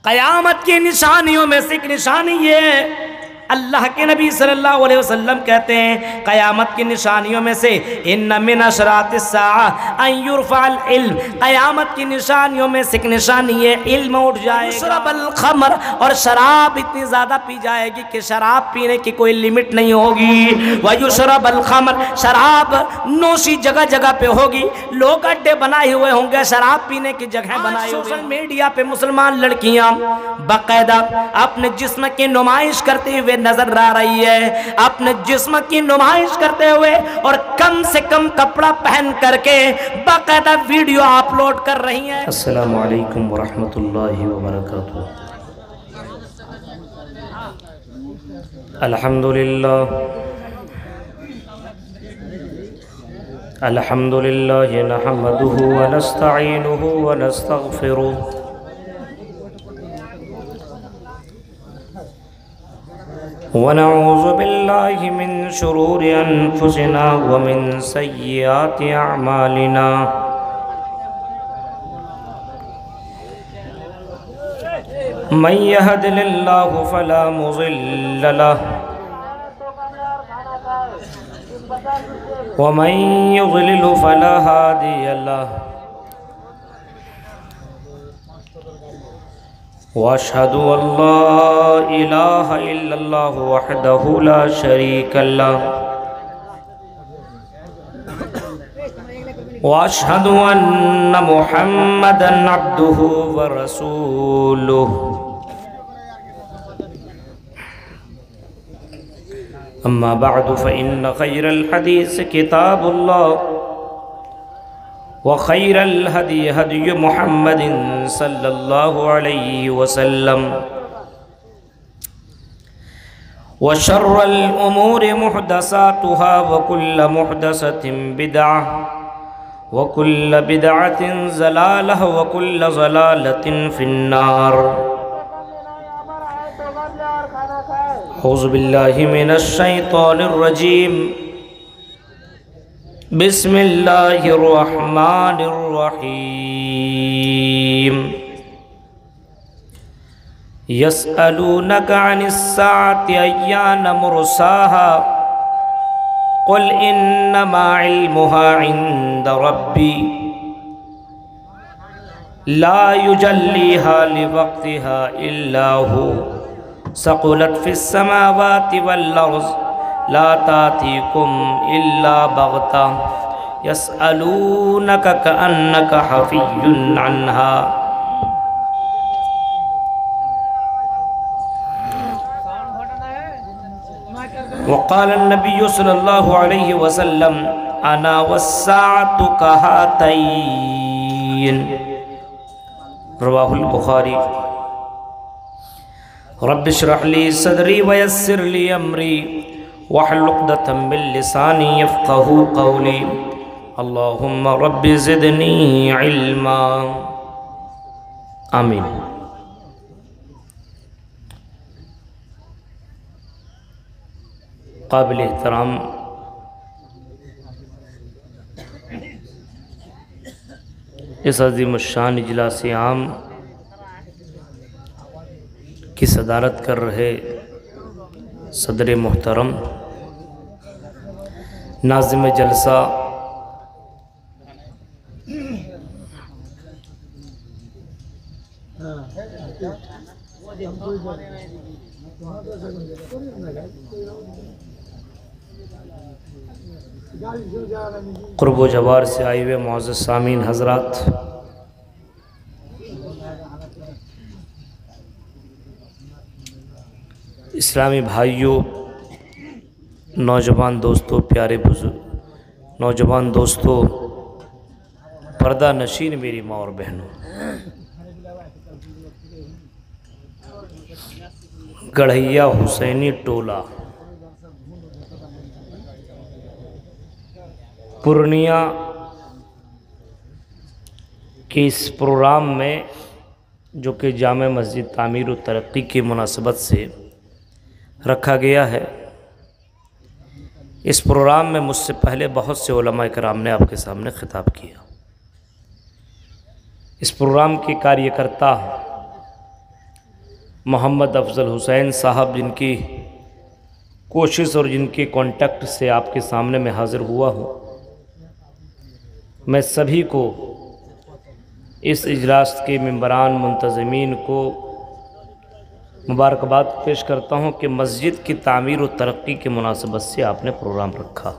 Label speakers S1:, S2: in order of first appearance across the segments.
S1: قیامت کی نشانیوں میں سے ایک نشانی یہ ہے، اللہ کے نبی صلی اللہ علیہ وسلم کہتے ہیں قیامت کی نشانیوں میں سے ان من اشراط الساعہ ان یرفع العلم، قیامت کی نشانیوں میں سے ایک نشانی یہ علم اٹھ جائے گا، یشرب الخمر، اور شراب اتنی زیادہ پی جائے گی کہ شراب پینے کی کوئی لمٹ نہیں ہوگی، ویشرب الخمر، شراب نوشی جگہ جگہ پہ ہوگی، لوگ اڈے بنائے ہوئے ہوں گے شراب پینے کی جگہ بنائے ہوئے، سوشل میڈیا پہ مسلمان لڑکیاں باقاعدہ اپنے جسم کی نمائش کرتے ہوئے نظر آ رہی ہے، اپنے جسم کی نمائش کرتے ہوئے اور کم سے کم کپڑا پہن کر کے باقاعدہ ویڈیو اپلوڈ کر رہی ہیں۔ السلام علیکم ورحمۃ اللہ وبرکاتہ۔ الحمدللہ الحمدللہ نحمدہ ونستعینہ ونستغفرہ ونعوذ باللہ من شرور انفسنا ومن سیئات اعمالنا من يهد الله فلا مضل له ومن يضلل فلا هادي له واشهد ان لا اله الا الله وحده لا شريك له واشهد ان محمدا عبده ورسوله اما بعد فان خير الحديث كتاب الله وخير الهدي هدي محمد صلى الله عليه وسلم وشر الأمور محدثاتها وكل محدثة بدعة وكل بدعة ضلالة وكل ضلالة في النار۔ أعوذ بالله من الشيطان الرجيم، بسم اللہ الرحمن الرحیم۔ یسألونک عن الساعة ایان مرساها قل انما علمها عند ربی لا يجلیها لوقتها الا هو ثقلت في السماوات والارض لا تاتيكم إلا بغتة يسألونك كأنك حفي عنها وقال النبي صلى الله عليه وسلم أنا والساعة كهاتين، رواه البخاري۔ رب اشرح لي صدري ويسر لي أمري واحلل عقدة من لساني يفقهوا قولي اللهم رب زدني علما آمین۔ قابل احترام اس عظیم الشان اجلاس عام کی صدارت کر رہے صدر محترم ناظم جلسہ قرب و جوار سے آئے ہوئے معزز سامعین حضرات، اسلامی بھائیوں، نوجوان دوستوں، پیارے بزرگ نوجوان دوستوں، پردہ نشین میری ماں اور بہنوں، گڑھیا حسینی ٹولہ پورنیہ کے اس پروگرام میں جو کہ جامع مسجد تعمیر و ترقی کی مناسبت سے رکھا گیا ہے، اس پروگرام میں مجھ سے پہلے بہت سے علماء کرام نے آپ کے سامنے خطاب کیا۔ اس پروگرام کے کاریہ کرتا محمد افضل حسین صاحب، جن کی کوشش اور جن کے کانٹیکٹ سے آپ کے سامنے میں حاضر ہوا ہوں، میں سبھی کو، اس اجلاس کے ممبران منتظمین کو مبارکباد پیش کرتا ہوں کہ مسجد کی تعمیر و ترقی کے مناسبت سے آپ نے پروگرام رکھا۔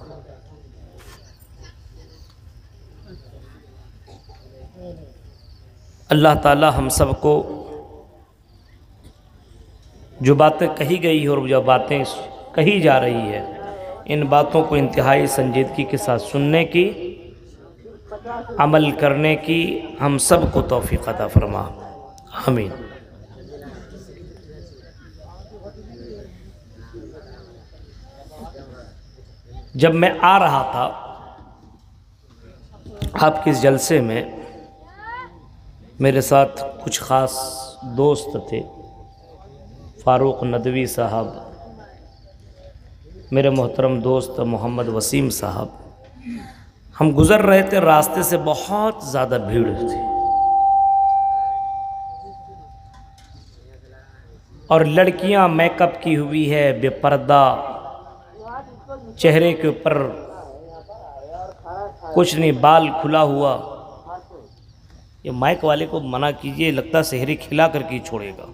S1: اللہ تعالی ہم سب کو جو باتیں کہی گئی اور جو باتیں کہی جا رہی ہے، ان باتوں کو انتہائی سنجیدگی کے ساتھ سننے کی، عمل کرنے کی ہم سب کو توفیق عطا فرما، آمین۔ جب میں آ رہا تھا آپ کے اس جلسے میں، میرے ساتھ کچھ خاص دوست تھے، فاروق ندوی صاحب، میرے محترم دوست محمد وسیم صاحب، ہم گزر رہے تھے، راستے سے بہت زیادہ بھیڑ تھی اور لڑکیاں میک اپ کی ہوئی ہے، بے پردہ، چہرے کے اوپر کچھ نہیں، بال کھلا ہوا۔ یہ مائک والے کو منع کیجئے، لگتا ہے سحری کھلا کر کے چھوڑے گا۔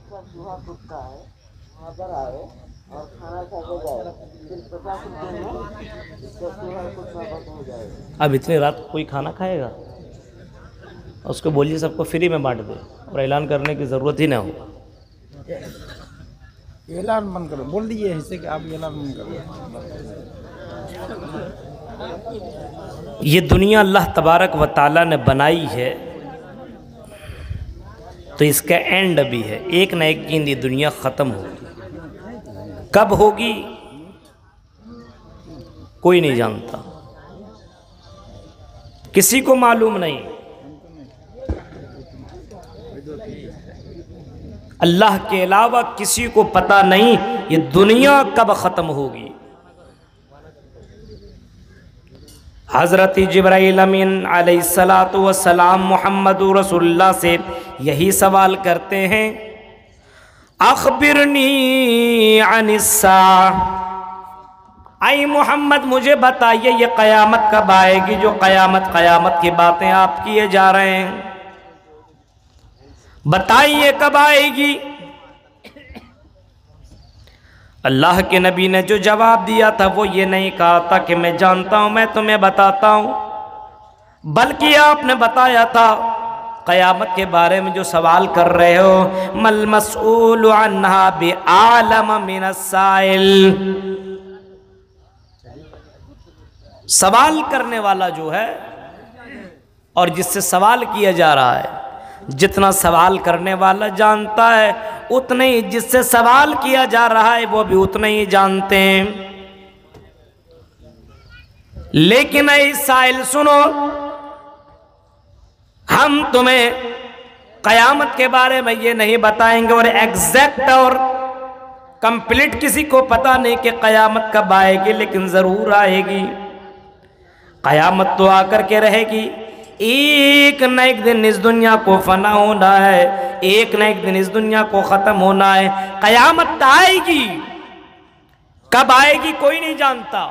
S1: اب اتنی رات کوئی کھانا کھائے گا؟ اس کو بولیے سب کو فری میں بانٹ دے اور اعلان کرنے کی ضرورت ہی نہ ہو۔
S2: اعلان من کرو، بول دیجئے ایسے کہ آپ اعلان من کرو۔
S1: یہ دنیا اللہ تبارک و تعالیٰ نے بنائی ہے تو اس کا اینڈ بھی ہے، ایک نہ ایک دن یہ دنیا ختم ہوگی۔ کب ہوگی کوئی نہیں جانتا، کسی کو معلوم نہیں، اللہ کے علاوہ کسی کو پتہ نہیں یہ دنیا کب ختم ہوگی۔ حضرت جبرائیل امین علیہ السلام محمد رسول اللہ سے یہی سوال کرتے ہیں، اخبرنی عن الساعہ، اے محمد مجھے بتائیے یہ قیامت کب آئے گی، جو قیامت کی باتیں آپ کیے جا رہے ہیں، بتائیے کب آئے گی۔ اللہ کے نبی نے جو جواب دیا تھا وہ یہ نہیں کہا تھا کہ میں جانتا ہوں، میں تمہیں بتاتا ہوں، بلکہ آپ نے بتایا تھا قیامت کے بارے میں جو سوال کر رہے ہو، مل مسئول عنہا بعالم من السائل، سوال کرنے والا جو ہے اور جس سے سوال کیا جا رہا ہے، جتنا سوال کرنے والا جانتا ہے اتنا ہی جس سے سوال کیا جا رہا ہے وہ بھی اتنا ہی جانتے ہیں۔ لیکن اے سائل سنو، ہم تمہیں قیامت کے بارے میں یہ نہیں بتائیں گے، اور ایگزیکٹ اور کمپلیٹ کسی کو پتہ نہیں کہ قیامت کب آئے گی، لیکن ضرور آئے گی۔ قیامت تو آ کر کے رہے گی، ایک نہ ایک دن اس دنیا کو فنا ہونا ہے، ایک نہ ایک دن اس دنیا کو ختم ہونا ہے۔ قیامت آئے گی، کب آئے گی کوئی نہیں جانتا،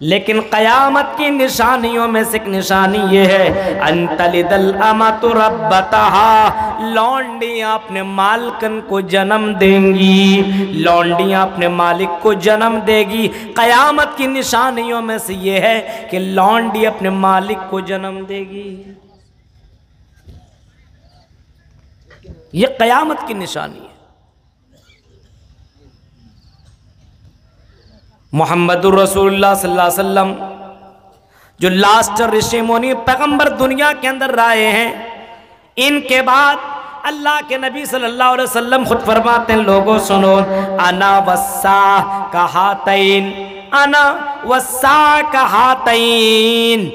S1: لیکن قیامت کی نشانیوں میں سے ایک نشانی یہ ہے، ان تلد الامۃ ربتہا، لونڈیاں اپنے مالکن کو جنم دیں گی، لونڈیاں اپنے مالک کو جنم دے گی۔ قیامت کی نشانیوں میں سے یہ ہے کہ لونڈی اپنے مالک کو جنم دے گی، یہ قیامت کی نشانی ہے۔ محمد الرسول اللہ صلی اللہ علیہ وسلم جو لاسٹ رشی مونی پیغمبر دنیا کے اندر رائے ہیں، ان کے بعد اللہ کے نبی صلی اللہ علیہ وسلم خود فرماتے ہیں، لوگوں سنو، انا والساعہ کہاتین، انا والساعہ کہاتین،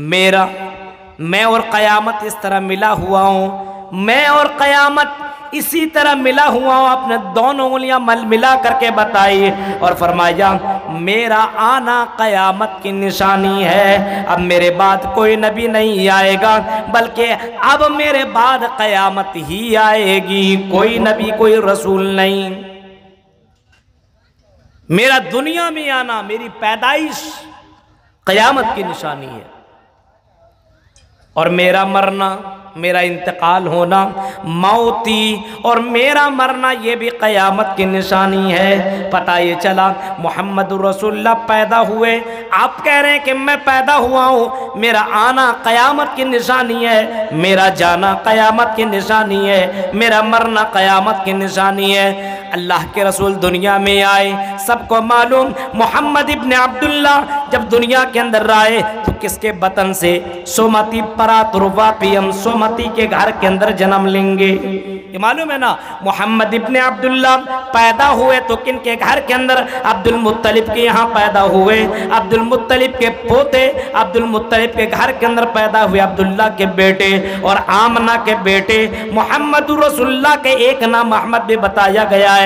S1: میں اور قیامت اس طرح ملا ہوا ہوں، میں اور قیامت اسی طرح ملا ہوا ہوں، اپنے دونوں انگلیاں ملا کر کے بتائی اور فرمایا میرا آنا قیامت کی نشانی ہے، اب میرے بعد کوئی نبی نہیں آئے گا، بلکہ اب میرے بعد قیامت ہی آئے گی، کوئی نبی کوئی رسول نہیں۔ میرا دنیا میں آنا، میری پیدائش قیامت کی نشانی ہے، اور میرا مرنا، میرا انتقال ہونا، موتی اور میرا مرنا یہ بھی قیامت کی نشانی ہے۔ پتہ یہ چلا محمد رسول اللہ پیدا ہوئے، آپ کہہ رہے ہیں کہ میں پیدا ہوا ہوں، میرا آنا قیامت کی نشانی ہے، میرا جانا قیامت کی نشانی ہے، میرا مرنا قیامت کی نشانی ہے۔ اللہ کے رسول دنیا میں آئے، سب کو معلوم محمد ابن عبداللہ جب دنیا کے اندر آئے تو کس کے بطن سے؟ سومتی پراترواپیم، سومتی کے گھر کے اندر جنم لیں گے، یہ معلوم ہے نا۔ محمد ابن عبداللہ پیدا ہوئے تو کن کے گھر کے اندر؟ عبد المطلب کے یہاں پیدا ہوئے، عبد المطلب کے پوتے عبد المطلب کے گھر کے اندر پیدا ہوئے، عبداللہ کے بیٹے اور آمنہ کے بیٹے۔ محمد رسول اللہ کے ایک نام احمد بھی بتایا گیا ہے۔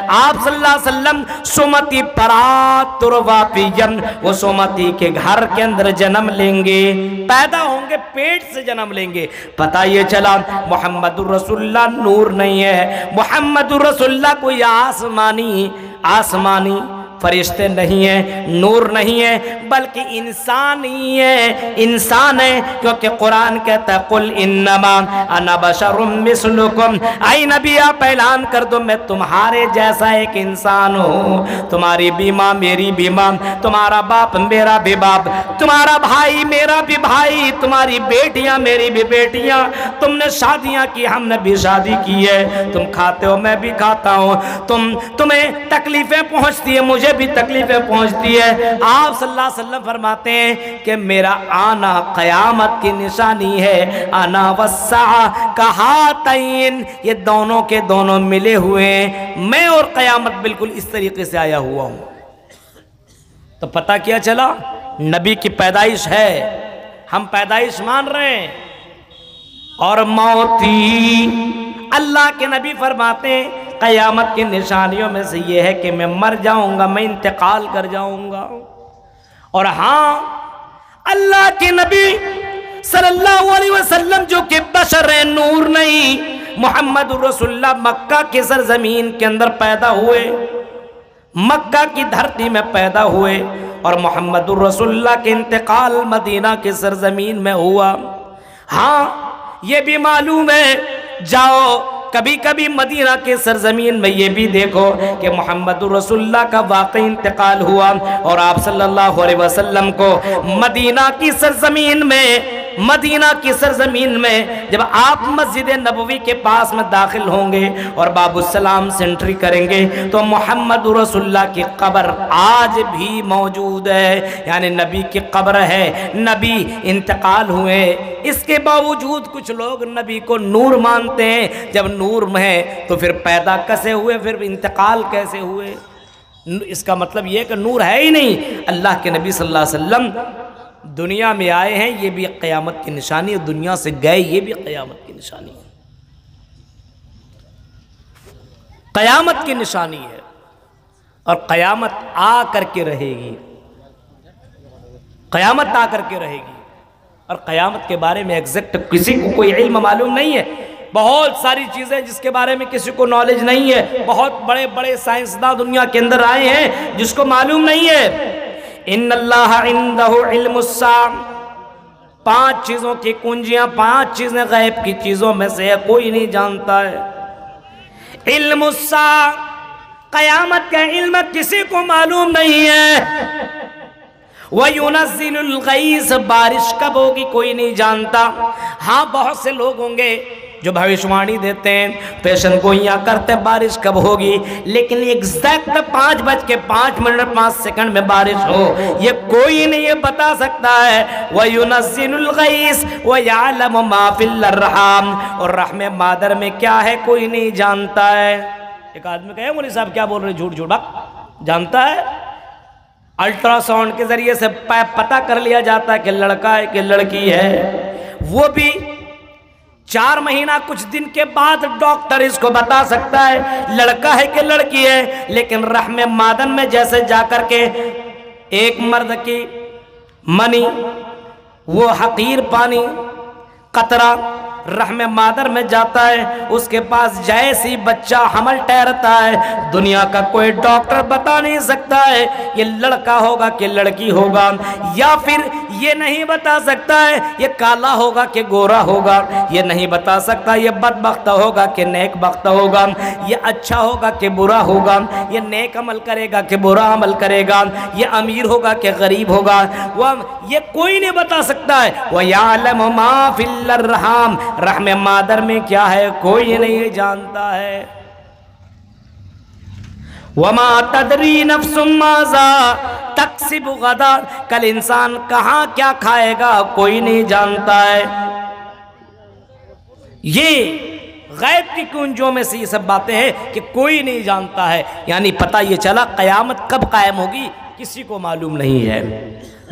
S1: آپ صلی اللہ علیہ وسلم سومتی پراترواپیم، وہ سومتی کے گھر کے اندر جنم لیں گے، پیدا ہوں گے، پیٹ سے جنم لیں گے۔ پتہ یہ چلا محمد رسول اللہ نور نہیں ہے، محمد رسول اللہ کوئی آسمانی فرشتے نہیں ہیں، نور نہیں ہے، بلکہ انسان ہی ہے، انسان ہے، کیونکہ قرآن کہتا ہے قل انما انا بشر مثلکم، اے نبی آپ اعلان کر دو میں تمہارے جیسا ایک انسان ہوں، تمہاری بھی ماں میری بھی ماں، تمہارا باپ میرا بھی باپ، تمہارا بھائی میرا بھی بھائی، تمہاری بیٹیاں میری بھی بیٹیاں، تم نے شادیاں کی ہم نے بھی شادی کی ہے، تم کھاتے ہو میں بھی کھاتا ہوں، تمہیں تکلیفیں پہنچتی ہے مجھے بھی تکلیفیں پہنچتی ہے۔ آپ صلی اللہ علیہ وسلم فرماتے ہیں کہ میرا آنا قیامت کی نشانی ہے، انا والساعہ کہاتین، یہ دونوں کے دونوں ملے ہوئے ہیں، میں اور قیامت بالکل اس طریقے سے آیا ہوا ہوں۔ تو پتہ کیا چلا نبی کی پیدائش ہے، ہم پیدائش مان رہے ہیں، اور موتی اللہ کے نبی فرماتے ہیں قیامت کی نشانیوں میں سے یہ ہے کہ میں مر جاؤں گا، میں انتقال کر جاؤں گا۔ اور ہاں اللہ کے نبی صلی اللہ علیہ وسلم جو کہ بشر ہیں، نور نہیں، محمد رسول اللہ مکہ کی سرزمین کے اندر پیدا ہوئے، مکہ کی دھرتی میں پیدا ہوئے، اور محمد رسول اللہ کے انتقال مدینہ کی سرزمین میں ہوا۔ ہاں یہ بھی معلوم ہے، جاؤ کبھی کبھی مدینہ کے سرزمین میں یہ بھی دیکھو کہ محمد رسول اللہ کا واقعی انتقال ہوا، اور آپ صلی اللہ علیہ وسلم کو مدینہ کی سرزمین میں جب آپ مسجد نبوی کے پاس میں داخل ہوں گے اور باب السلام سے انٹری کریں گے تو محمد رسول اللہ کی قبر آج بھی موجود ہے، یعنی نبی کی قبر ہے، نبی انتقال ہوئے، اس کے باوجود کچھ لوگ نبی کو نور مانتے ہیں۔ جب نور میں ہے تو پھر پیدا کیسے ہوئے، پھر انتقال کیسے ہوئے؟ اس کا مطلب یہ کہ نور ہے ہی نہیں۔ اللہ کے نبی صلی اللہ علیہ وسلم دنیا میں آئے ہیں، یہ بھی قیامت کی نشانی ہے، دنیا سے گئے یہ بھی قیامت کی نشانی ہے، قیامت کی نشانی ہے، اور قیامت آ کر کے رہے گی، قیامت آ کر کے رہے گی۔ اور قیامت کے بارے میں ایگزیکٹ کسی کو کوئی علم معلوم نہیں ہے، بہت ساری چیزیں جس کے بارے میں کسی کو نالج نہیں ہے، بہت بڑے بڑے سائنسداں دنیا کے اندر آئے ہیں جس کو معلوم نہیں ہے۔ ان اللہ عندہ علم الساعہ، 5 چیزوں کی کنجیاں، 5 چیزیں غیب کی چیزوں میں سے ہے، کوئی نہیں جانتا ہے۔ علم الساعہ، قیامت کا علم کسی کو معلوم نہیں ہے۔ وَيُنَزِّلُ الْغَيْثَ، بارش کب ہوگی کوئی نہیں جانتا۔ ہاں بہت سے لوگ ہوں گے جو بھوشوانی دیتے ہیں، پیشن گوئیاں کرتے بارش کب ہوگی، لیکن ایگزیکٹ 5:05 میں بارش ہو یہ کوئی نہیں یہ بتا سکتا ہے۔ وَيُنَزِّلُ الْغَيْثَ وَيَعْلَمُ مَا فِي الْأَرْحَامِ، اور رحم مادر میں کیا ہے کوئی نہیں جانتا ہے۔ ایک آدمی کہے مولوی صاحب کیا بول رہے جھوٹ جھوٹ جانتا ہے؟ الٹرا ساؤنڈ کے ذریعے سے پتہ کر لیا جاتا ہے کہ لڑکا ہے کہ لڑکی ہے، وہ بھی 4 مہینہ کچھ دن کے بعد ڈاکٹر اس کو بتا سکتا ہے لڑکا ہے کہ لڑکی ہے، لیکن رحم مادر میں جیسے جا کر کے ایک مرد کی منی، وہ حقیر پانی قطرہ رحم مادر میں جاتا ہے، اس کے پاس جیسی بچہ حمل ٹھہرتا ہے، دنیا کا کوئی ڈاکٹر بتا نہیں سکتا ہے یہ لڑکا ہوگا کہ لڑکی ہوگا، یا پھر یہ نہیں بتا سکتا ہے یہ کالا ہوگا کہ گورا ہوگا، یہ نہیں بتا سکتا یہ بدبخت ہوگا کہ نیک بخت ہوگا، یہ اچھا ہوگا کہ برا ہوگا، یہ نیک عمل کرے گا کہ برا عمل کرے گا، یہ امیر ہوگا کہ غریب ہوگا، یہ کوئی نہیں بتا سکتا ہے۔ وَيَعْلَمُ مَا فِي الْأَرْحَامِ، رحم مادر میں کیا ہے کوئی نہیں جانتا ہے۔ وَمَا تَدْرِي نَفْسٌ مَاذَا تَكْسِبُ غَدًا، کل انسان کہاں کیا کھائے گا کوئی نہیں جانتا ہے۔ یہ غیب کی کنجوں میں سے یہ سب باتیں ہیں کہ کوئی نہیں جانتا ہے، یعنی پتہ یہ چلا قیامت کب قائم ہوگی کسی کو معلوم نہیں ہے،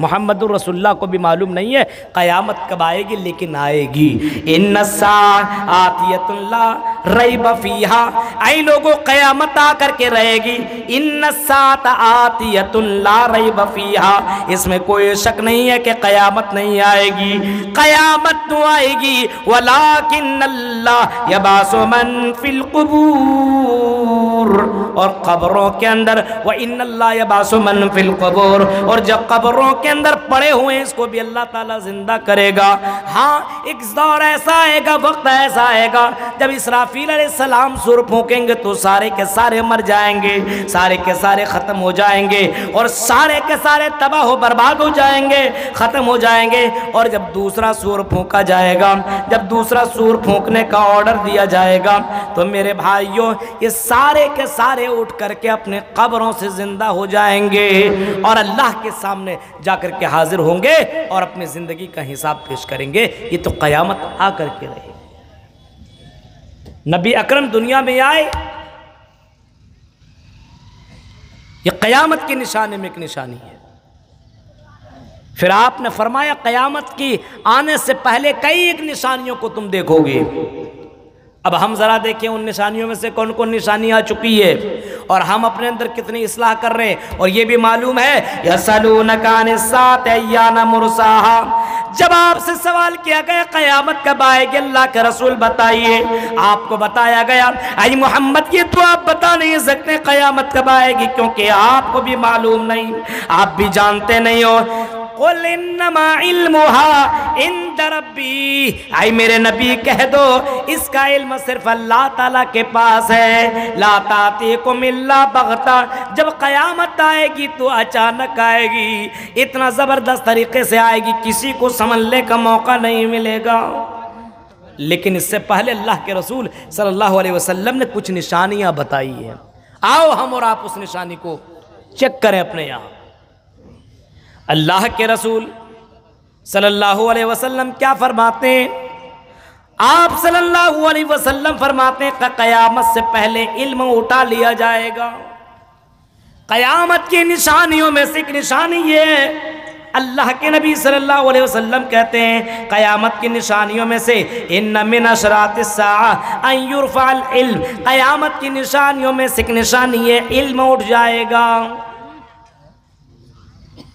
S1: محمد الرسول اللہ کو بھی معلوم نہیں ہے قیامت کب آئے گی، لیکن آئے گی۔ ان الساعۃ آتیۃ لا ریب فیہا، اے لوگوں قیامت آ کر کے رہے گی، ان الساعۃ آتیۃ لا ریب فیہا، اس میں کوئی شک نہیں ہے کہ قیامت نہیں آئے گی، قیامت تو آئے گی، ولکن اللہ یبعث من فی القبور، اور قبروں کے اندر، وَإِنَّ اللَّهَ يَبْعَثُ مَن فِي الْقُبُورِ، اور جب قبروں کے اندر پڑے ہوئے ہیں اس کو بھی اللہ تعالیٰ زندہ کرے گا۔ ہاں ایک دور ایسا آئے گا، وقت ایسا آئے گا جب اسرافیل علیہ السلام سور پھونکیں گے تو سارے کے سارے مر جائیں گے، سارے کے سارے ختم ہو جائیں گے، اور سارے کے سارے تباہ و برباد ہو جائیں گے، ختم ہو جائیں گے، اور جب دوسرا سور پھونکا جائے گا، جب دوسرا سور پھونکنے کا آرڈر دیا جائے گا تو میرے بھائیوں یہ سارے کے سارے اٹھ کر کے اپنے قبروں سے زندہ ہو جائیں گے اور اللہ کے سامنے جا کر کے حاضر ہوں گے اور اپنی زندگی کا حساب پیش کریں گے۔ یہ تو قیامت آ کر کے رہے۔ نبی اکرم دنیا میں آئے، یہ قیامت کی نشانی میں ایک نشانی ہے۔ پھر آپ نے فرمایا قیامت کی آنے سے پہلے کئی ایک نشانیوں کو تم دیکھو گے۔ اب ہم ذرا دیکھیں ان نشانیوں میں سے کون کون نشانی آ چکی ہے اور ہم اپنے اندر کتنی اصلاح کر رہے ہیں، اور یہ بھی معلوم ہے یسألونک عن الساعۃ ایان مرساہا، جب آپ سے سوال کیا گیا قیامت کب آئے گی اللہ کے رسول بتائیے، آپ کو بتایا گیا اے محمد یہ تو آپ بتا نہیں سکتے قیامت کب آئے گی کیونکہ آپ کو بھی معلوم نہیں، آپ بھی جانتے نہیں ہو۔ قل انما علمها عند ربی، اے میرے نبی کہہ دو اس کا علم صرف اللہ تعالیٰ کے پاس ہے، لا تاتیکم الا بغتہ، جب قیامت آئے گی تو اچانک آئے گی، اتنا زبردست طریقے سے آئے گی کسی کو سمجھنے کا موقع نہیں ملے گا۔ لیکن اس سے پہلے اللہ کے رسول صلی اللہ علیہ وسلم نے کچھ نشانیاں بتائی ہیں، آؤ ہم اور آپ اس نشانی کو چیک کریں اپنے یہاں۔ اللہ کے رسول صلی اللہ علیہ وسلم کیا فرماتے ہیں؟ آپ صلی اللہ علیہ وسلم فرماتے ہیں کہ قیامت سے پہلے علم اٹھا لیا جائے گا۔ قیامت کی نشانیوں میں سے ایک نشانی یہ ہے، اللہ کے نبی صلی اللہ علیہ وسلم کہتے ہیں قیامت کی نشانیوں میں سے ان من اشراط الساعہ ان یرفع العلم، قیامت کی نشانیوں میں سے ایک نشانی ہے علم اٹھ جائے گا۔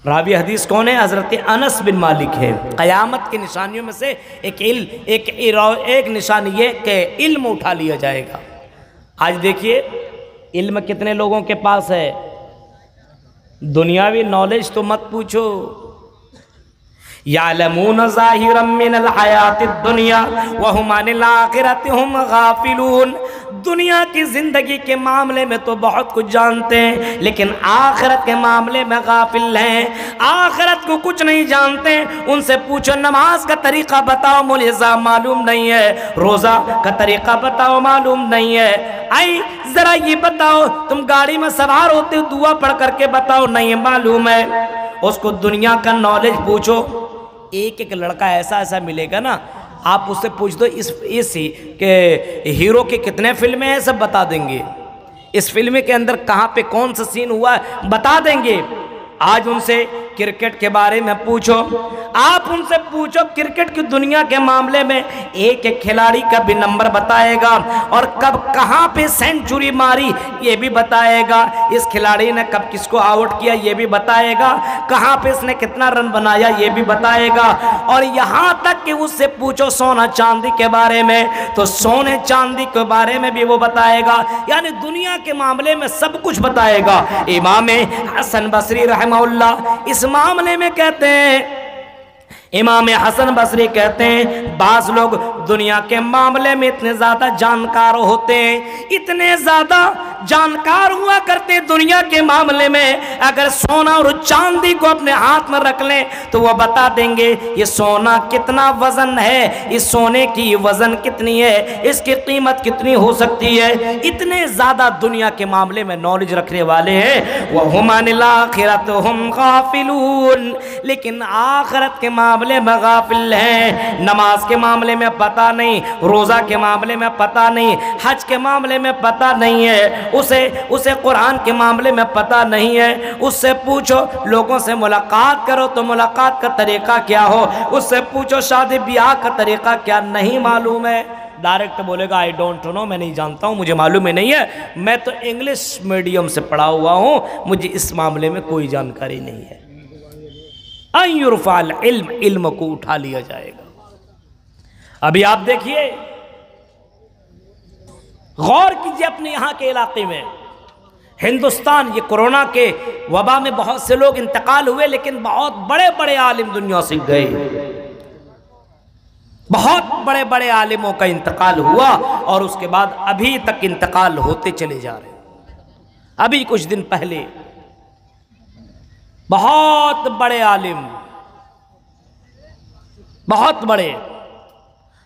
S1: راوی حدیث کون ہے؟ حضرت انس بن مالک ہے۔ قیامت کی نشانیوں میں سے ایک نشانی یہ کہ علم اٹھا لیا جائے گا۔ آج دیکھیے علم کتنے لوگوں کے پاس ہے، دنیاوی نالج تو مت پوچھو۔ یعلمون ظاہرا من الحیات الدنیا وہم عن الآخرۃ ہم غافلون، دنیا کی زندگی کے معاملے میں تو بہت کچھ جانتے ہیں لیکن آخرت کے معاملے میں غافل ہیں، آخرت کو کچھ نہیں جانتے۔ ان سے پوچھو نماز کا طریقہ بتاؤ، ملحظہ معلوم نہیں ہے، روزہ کا طریقہ بتاؤ معلوم نہیں ہے، آئی ذرا یہ بتاؤ تم گاڑی میں سوار ہوتے دعا پڑھ کر کے بتاؤ، نہیں معلوم ہے۔ اس کو دنیا کا نالج پوچھو، ایک ایک لڑکا ایسا ایسا ملے گا نا، آپ اس سے پوچھ دو اس کہ ہیرو کے کتنے فلمیں ہیں سب بتا دیں گے، اس فلم کے اندر کہاں پہ کون سا سین ہوا ہے بتا دیں گے۔ آج ان سے کرکٹ کے بارے میں پوچھو، آپ ان سے پوچھو کرکٹ کی دنیا کے معاملے میں ایک ایک کھلاڑی کا بھی نمبر بتائے گا، اور کب کہاں پہ سینچری ماری یہ بھی بتائے گا، اس کھلاڑی نے کب کس کو آؤٹ کیا یہ بھی بتائے گا، کہاں پہ اس نے کتنا رن بنایا یہ بھی بتائے گا، اور یہاں تک کہ اس سے پوچھو سونا چاندی کے بارے میں تو سونے چاندی کے بارے میں بھی وہ بتائے گا، یعنی دنیا کے معاملے میں سب کچھ بتائے گا۔ امام حسن بصری رحمہ اللہ اس معاملے میں کہتے ہیں، امام حسن بصری کہتے ہیں بعض لوگ دنیا کے معاملے میں اتنے زیادہ جانکار ہوتے ہیں، اتنے زیادہ جانکار ہوا کرتے دنیا کے معاملے میں، اگر سونا اور چاندی کو اپنے ہاتھ میں رکھ لیں تو وہ بتا دیں گے یہ سونا کتنا وزن ہے، اس سونے کی وزن کتنی ہے، اس کی قیمت کتنی ہو سکتی ہے، اتنے زیادہ دنیا کے معاملے میں نالج رکھنے والے ہیں۔ وَهُمْ عَنِ الْآخِرَةِ هُمْ غَافِلُونَ، لیکن آخرت کے معاملے میں غافل ہیں، نماز کے معاملے میں پتہ نہیں، روزہ کے معاملے میں پتہ نہیں، حج کے معاملے میں پتہ نہیں ہے، اسے قرآن کے معاملے میں پتہ نہیں ہے، اس سے پوچھو لوگوں سے ملاقات کرو تو ملاقات کا طریقہ کیا ہو، اس سے پوچھو شادی بیاہ کا طریقہ کیا نہیں معلوم ہے، ڈائریکٹ بولے گا آئی ڈونٹ نو، میں نہیں جانتا ہوں، مجھے معلوم ہی نہیں ہے، میں تو انگلش میڈیم سے پڑھا ہوا ہوں، مجھے اس معاملے میں کوئی جانکاری نہیں ہے۔ ان یرفع العلم، علم کو اٹھا لیا جائے گا۔ ابھی آپ دیکھیے، غور کیجئے اپنے یہاں کے علاقے میں، ہندوستان یہ کورونا کے وبا میں بہت سے لوگ انتقال ہوئے، لیکن بہت بڑے بڑے عالم دنیا سے گئے، بہت بڑے بڑے عالموں کا انتقال ہوا، اور اس کے بعد ابھی تک انتقال ہوتے چلے جا رہے ہیں۔ ابھی کچھ دن پہلے بہت بڑے عالم، بہت بڑے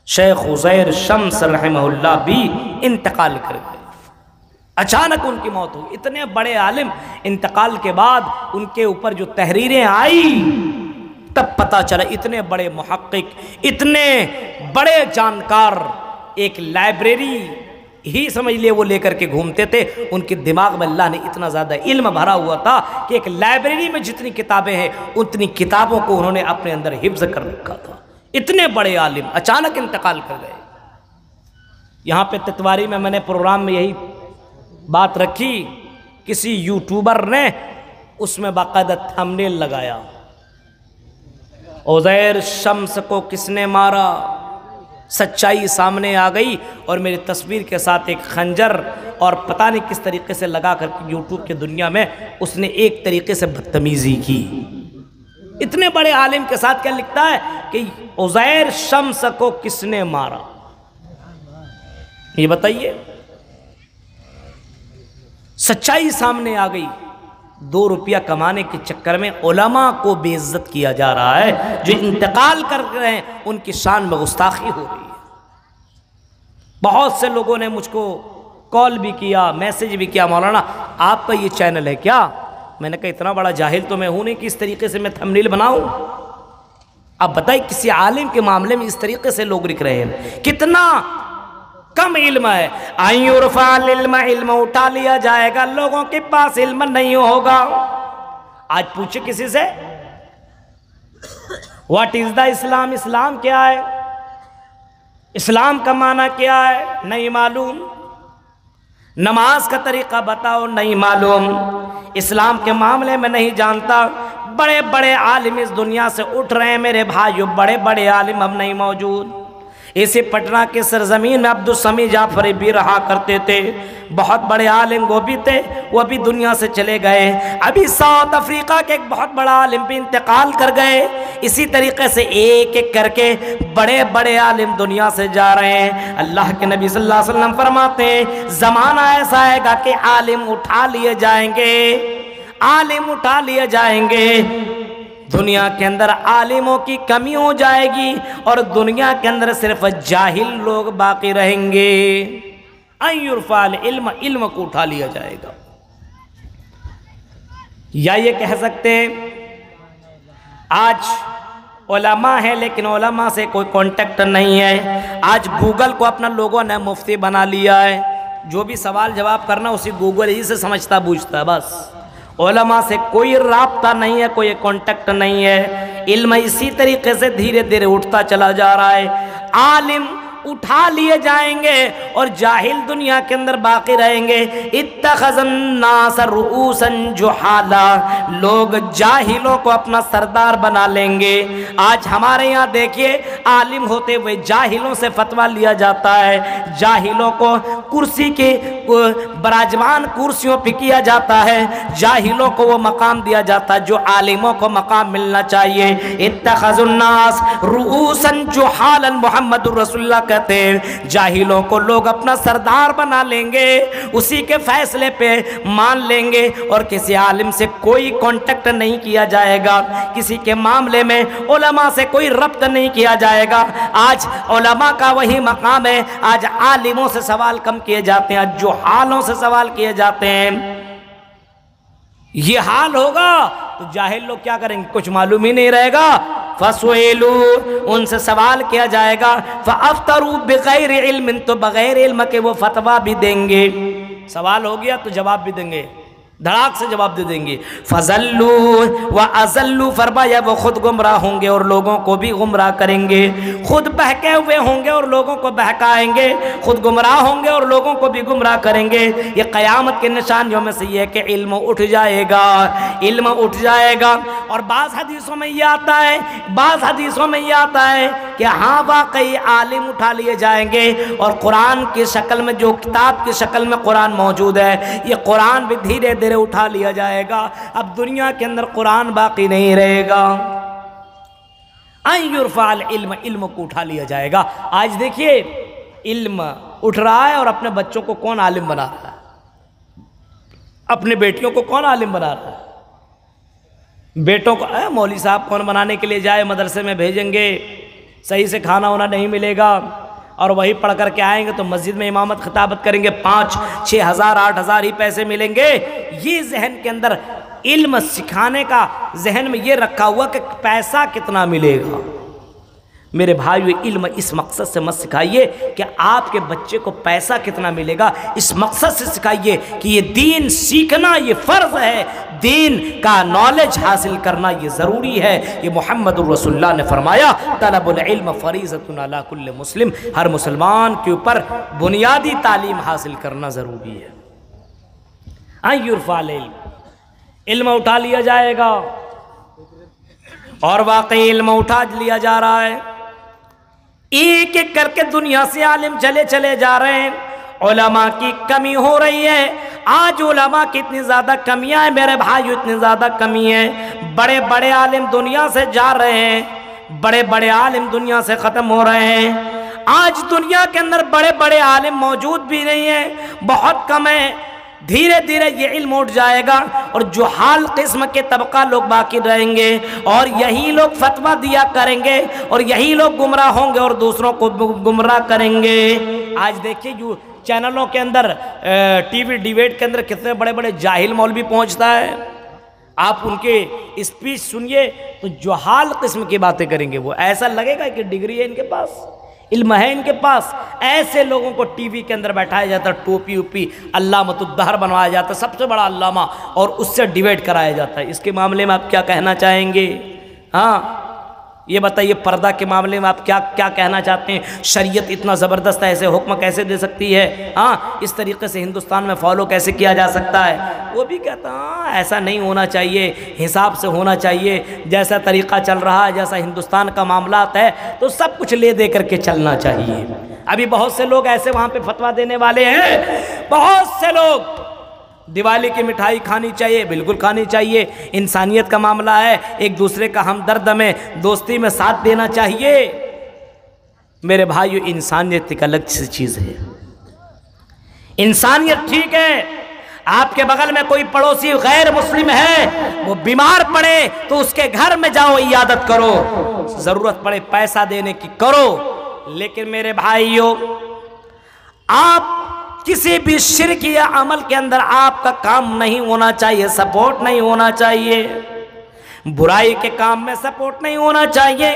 S1: شیخ عزیر شمس رحمہ اللہ بھی انتقال کر گئے، اچانک ان کی موت ہوئی۔ اتنے بڑے عالم انتقال کے بعد ان کے اوپر جو تحریریں آئی تب پتہ چلا اتنے بڑے محقق، اتنے بڑے جانکار، ایک لائبریری ہی سمجھ لے وہ لے کر کے گھومتے تھے، ان کے دماغ میں اللہ نے اتنا زیادہ علم بھرا ہوا تھا کہ ایک لائبریری میں جتنی کتابیں ہیں اتنی کتابوں کو انہوں نے اپنے اندر حفظ کر رکھا تھا۔ اتنے بڑے عالم اچانک انتقال کر گئے۔ یہاں پہ تتواری میں نے پروگرام میں یہی بات رکھی، کسی یوٹیوبر نے اس میں باقاعدہ تھمبنیل لگایا، عزیر شمس کو کس نے مارا، سچائی سامنے آ گئی، اور میری تصویر کے ساتھ ایک خنجر، اور پتہ نہیں کس طریقے سے لگا کر کے یوٹیوب کے دنیا میں اس نے ایک طریقے سے بدتمیزی کی۔ اتنے بڑے عالم کے ساتھ کیا لکھتا ہے کہ عزیر شمس کو کس نے مارا، یہ بتائیے۔ سچائی سامنے آ گئی، 2 روپیہ کمانے کے چکر میں علماء کو بے عزت کیا جا رہا ہے، جو انتقال کر رہے ہیں ان کی شان میں گستاخی ہو رہی ہے۔ بہت سے لوگوں نے مجھ کو کال بھی کیا، میسج بھی کیا، مولانا آپ کا یہ چینل ہے کیا؟ میں نے کہا اتنا بڑا جاہل تو میں ہوں نہیں کہ اس طریقے سے میں تھمبنیل بناؤں۔ اب بتائیے کسی عالم کے معاملے میں اس طریقے سے لوگ لکھ رہے ہیں، کتنا کم علم ہے۔ ان یرفع العلم، علم اٹھا لیا جائے گا، لوگوں کے پاس علم نہیں ہوگا۔ آج پوچھے کسی سے واٹ از دا اسلام، اسلام کیا ہے، اسلام کا معنی کیا ہے، نہیں معلوم۔ نماز کا طریقہ بتاؤ، نہیں معلوم۔ اسلام کے معاملے میں نہیں جانتا۔ بڑے بڑے عالم اس دنیا سے اٹھ رہے ہیں میرے بھائیو، بڑے بڑے عالم اب نہیں موجود۔ اسی پٹنہ کے سرزمین میں عبدالسمیع جعفری بھی رہا کرتے تھے، بہت بڑے عالم وہ بھی تھے، وہ بھی دنیا سے چلے گئے۔ ابھی ساؤتھ افریقہ کے ایک بہت بڑا عالم بھی انتقال کر گئے۔ اسی طریقے سے ایک ایک کر کے بڑے بڑے عالم دنیا سے جا رہے ہیں۔ اللہ کے نبی صلی اللہ علیہ وسلم فرماتے ہیں زمانہ ایسا آئے گا کہ عالم اٹھا لیے جائیں گے، عالم اٹھا لیے جائیں گے۔ دنیا کے اندر عالموں کی کمی ہو جائے گی اور دنیا کے اندر صرف جاہل لوگ باقی رہیں گے۔ ان یرفع العلم، علم کو اٹھا لیا جائے گا۔ یا یہ کہہ سکتے ہیں آج علماء ہیں لیکن علماء سے کوئی کانٹیکٹ نہیں ہے۔ آج گوگل کو اپنا لوگوں نے مفتی بنا لیا ہے، جو بھی سوال جواب کرنا اسی گوگل ہی سے سمجھتا بوجھتا، بس علماء سے کوئی رابطہ نہیں ہے، کوئی کانٹیکٹ نہیں ہے، علم اسی طریقے سے دھیرے دھیرے اٹھتا چلا جا رہا ہے۔ عالم اٹھا لیے جائیں گے اور جاہل دنیا کے اندر باقی رہیں گے۔ اتخذ الناس رؤوسا جہالا، لوگ جاہلوں کو اپنا سردار بنا لیں گے۔ آج ہمارے یہاں دیکھیے عالم ہوتے ہوئے جاہلوں سے فتویٰ لیا جاتا ہے، جاہلوں کو کرسی کی براجمان کرسیوں پہ کیا جاتا ہے، جاہلوں کو وہ مقام دیا جاتا ہے جو عالموں کو مقام ملنا چاہیے۔ اتخذ الناس رؤوسا جہالا، محمد رسول اللہ کہتے ہیں جاہلوں کو لوگ اپنا سردار بنا لیں گے، اسی کے فیصلے پہ مان لیں گے اور کسی عالم سے کوئی کانٹیکٹ نہیں کیا جائے گا، کسی کے معاملے میں علماء سے کوئی ربط نہیں کیا جائے گا۔ آج علماء کا وہی مقام ہے، آج عالموں سے سوال کم کیے جاتے ہیں، آج جہالوں سے سوال کیے جاتے ہیں۔ یہ حال ہوگا تو جاہل لوگ کیا کریں گے؟ کچھ معلوم ہی نہیں رہے گا۔ فَسُئِلُوا، ان سے سوال کیا جائے گا، فَأَفْتَرُوا بِغَيْرِ عِلْمٍ، تو بغیر علم کے وہ فتویٰ بھی دیں گے، سوال ہو گیا تو جواب بھی دیں گے، دھڑاک سے جواب دے دیں گے۔ فَضَلُّوا وَأَضَلُّوا، فرمایا وہ خود گمراہ ہوں گے اور لوگوں کو بھی گمراہ کریں گے، خود بہکے ہوئے ہوں گے اور لوگوں کو بہکائیں گے، خود گمراہ ہوں گے اور لوگوں کو بھی گمراہ کریں گے۔ یہ قیامت کے نشانیوں میں سے یہ ہے کہ علم اٹھ جائے گا، علم اٹھ جائے گا۔ اور بعض حدیثوں میں یہ آتا ہے، بعض حدیثوں میں یہ آتا ہے کہ ہاں واقعی عالم اٹھا لیے جائیں گے اور قرآن کی شکل میں، جو کتاب کی شکل میں قرآن موجود ہے، یہ قرآن بھی دھیرے دھیرے اٹھا لیا جائے گا۔ اب دنیا کے اندر قرآن باقی نہیں رہے گا۔ ان یرفع العلم، علم کو اٹھا لیا جائے گا۔ آج دیکھیے علم اٹھ رہا ہے اور اپنے بچوں کو کون عالم بنا رہا ہے؟ اپنے بیٹیوں کو کون عالم بنا رہا ہے؟ بیٹوں کو مولوی صاحب کون بنانے کے لیے جائے، مدرسے میں بھیجیں گے، صحیح سے کھانا ہونا نہیں ملے گا اور وہی پڑھ کر کے آئیں گے تو مسجد میں امامت خطابت کریں گے، 5-6 ہزار 8 ہزار ہی پیسے ملیں گے۔ یہ ذہن کے اندر علم سکھانے کا ذہن میں یہ رکھا ہوا کہ پیسہ کتنا ملے گا۔ میرے بھائیو، علم اس مقصد سے مت سکھائیے کہ آپ کے بچے کو پیسہ کتنا ملے گا، اس مقصد سے سکھائیے کہ یہ دین سیکھنا یہ فرض ہے، دین کا نالج حاصل کرنا یہ ضروری ہے۔ یہ محمد الرسول اللہ نے فرمایا طلب العلم فریضۃ علی کل مسلم، ہر مسلمان کے اوپر بنیادی تعلیم حاصل کرنا ضروری ہے۔ ان یرفع العلم، علم اٹھا لیا جائے گا اور واقعی علم اٹھا لیا جا رہا ہے۔ ایک ایک کر کے دنیا سے عالم چلے جا رہے ہیں، علماء کی کمی ہو رہی ہے۔ آج علماء کی اتنی زیادہ کمیاں ہیں میرے بھائیو، اتنی زیادہ کمی ہے، بڑے بڑے عالم دنیا سے جا رہے ہیں، بڑے بڑے عالم دنیا سے ختم ہو رہے ہیں۔ آج دنیا کے اندر بڑے بڑے عالم موجود بھی نہیں ہیں، بہت کم ہیں۔ دھیرے دھیرے یہ علم اٹھ جائے گا اور جہال قسم کے طبقہ لوگ باقی رہیں گے اور یہی لوگ فتویٰ دیا کریں گے اور یہی لوگ گمراہ ہوں گے اور دوسروں کو گمراہ کریں گے۔ آج دیکھیے جو چینلوں کے اندر، ٹی وی ڈیبیٹ کے اندر کتنے بڑے بڑے جاہل مولوی پہنچتا ہے، آپ ان کے اسپیچ سنیے تو جہال قسم کی باتیں کریں گے، وہ ایسا لگے گا کہ ڈگری ہے ان کے پاس، علم ہے ان کے پاس۔ ایسے لوگوں کو ٹی وی کے اندر بیٹھایا جاتا ہے، ٹوپی اوپی علامۃ الدہر بنوایا جاتا ہے، سب سے بڑا علامہ، اور اس سے ڈیبیٹ کرایا جاتا ہے۔ اس کے معاملے میں آپ کیا کہنا چاہیں گے؟ ہاں یہ بتائیے، پردہ کے معاملے میں آپ کیا کہنا چاہتے ہیں؟ شریعت اتنا زبردست ہے، ایسے حکم کیسے دے سکتی ہے؟ ہاں اس طریقے سے ہندوستان میں فالو کیسے کیا جا سکتا ہے؟ وہ بھی کہتا ہاں ایسا نہیں ہونا چاہیے، حساب سے ہونا چاہیے، جیسا طریقہ چل رہا ہے، جیسا ہندوستان کا معاملات ہے تو سب کچھ لے دے کر کے چلنا چاہیے۔ ابھی بہت سے لوگ ایسے وہاں پہ فتویٰ دینے والے ہیں، بہت سے لوگ دیوالی کی مٹھائی کھانی چاہیے، بالکل کھانی چاہیے، انسانیت کا معاملہ ہے، ایک دوسرے کا ہمدرد میں دوستی میں ساتھ دینا چاہیے۔ میرے بھائیو، انسانیت ایک الگ سی چیز ہے، انسانیت ٹھیک ہے۔ آپ کے بغل میں کوئی پڑوسی غیر مسلم ہے، وہ بیمار پڑے تو اس کے گھر میں جاؤ، عیادت کرو، ضرورت پڑے پیسہ دینے کی کرو، لیکن میرے بھائیو آپ کسی بھی شرک یا عمل کے اندر آپ کا کام نہیں ہونا چاہیے، سپورٹ نہیں ہونا چاہیے، برائی کے کام میں سپورٹ نہیں ہونا چاہیے،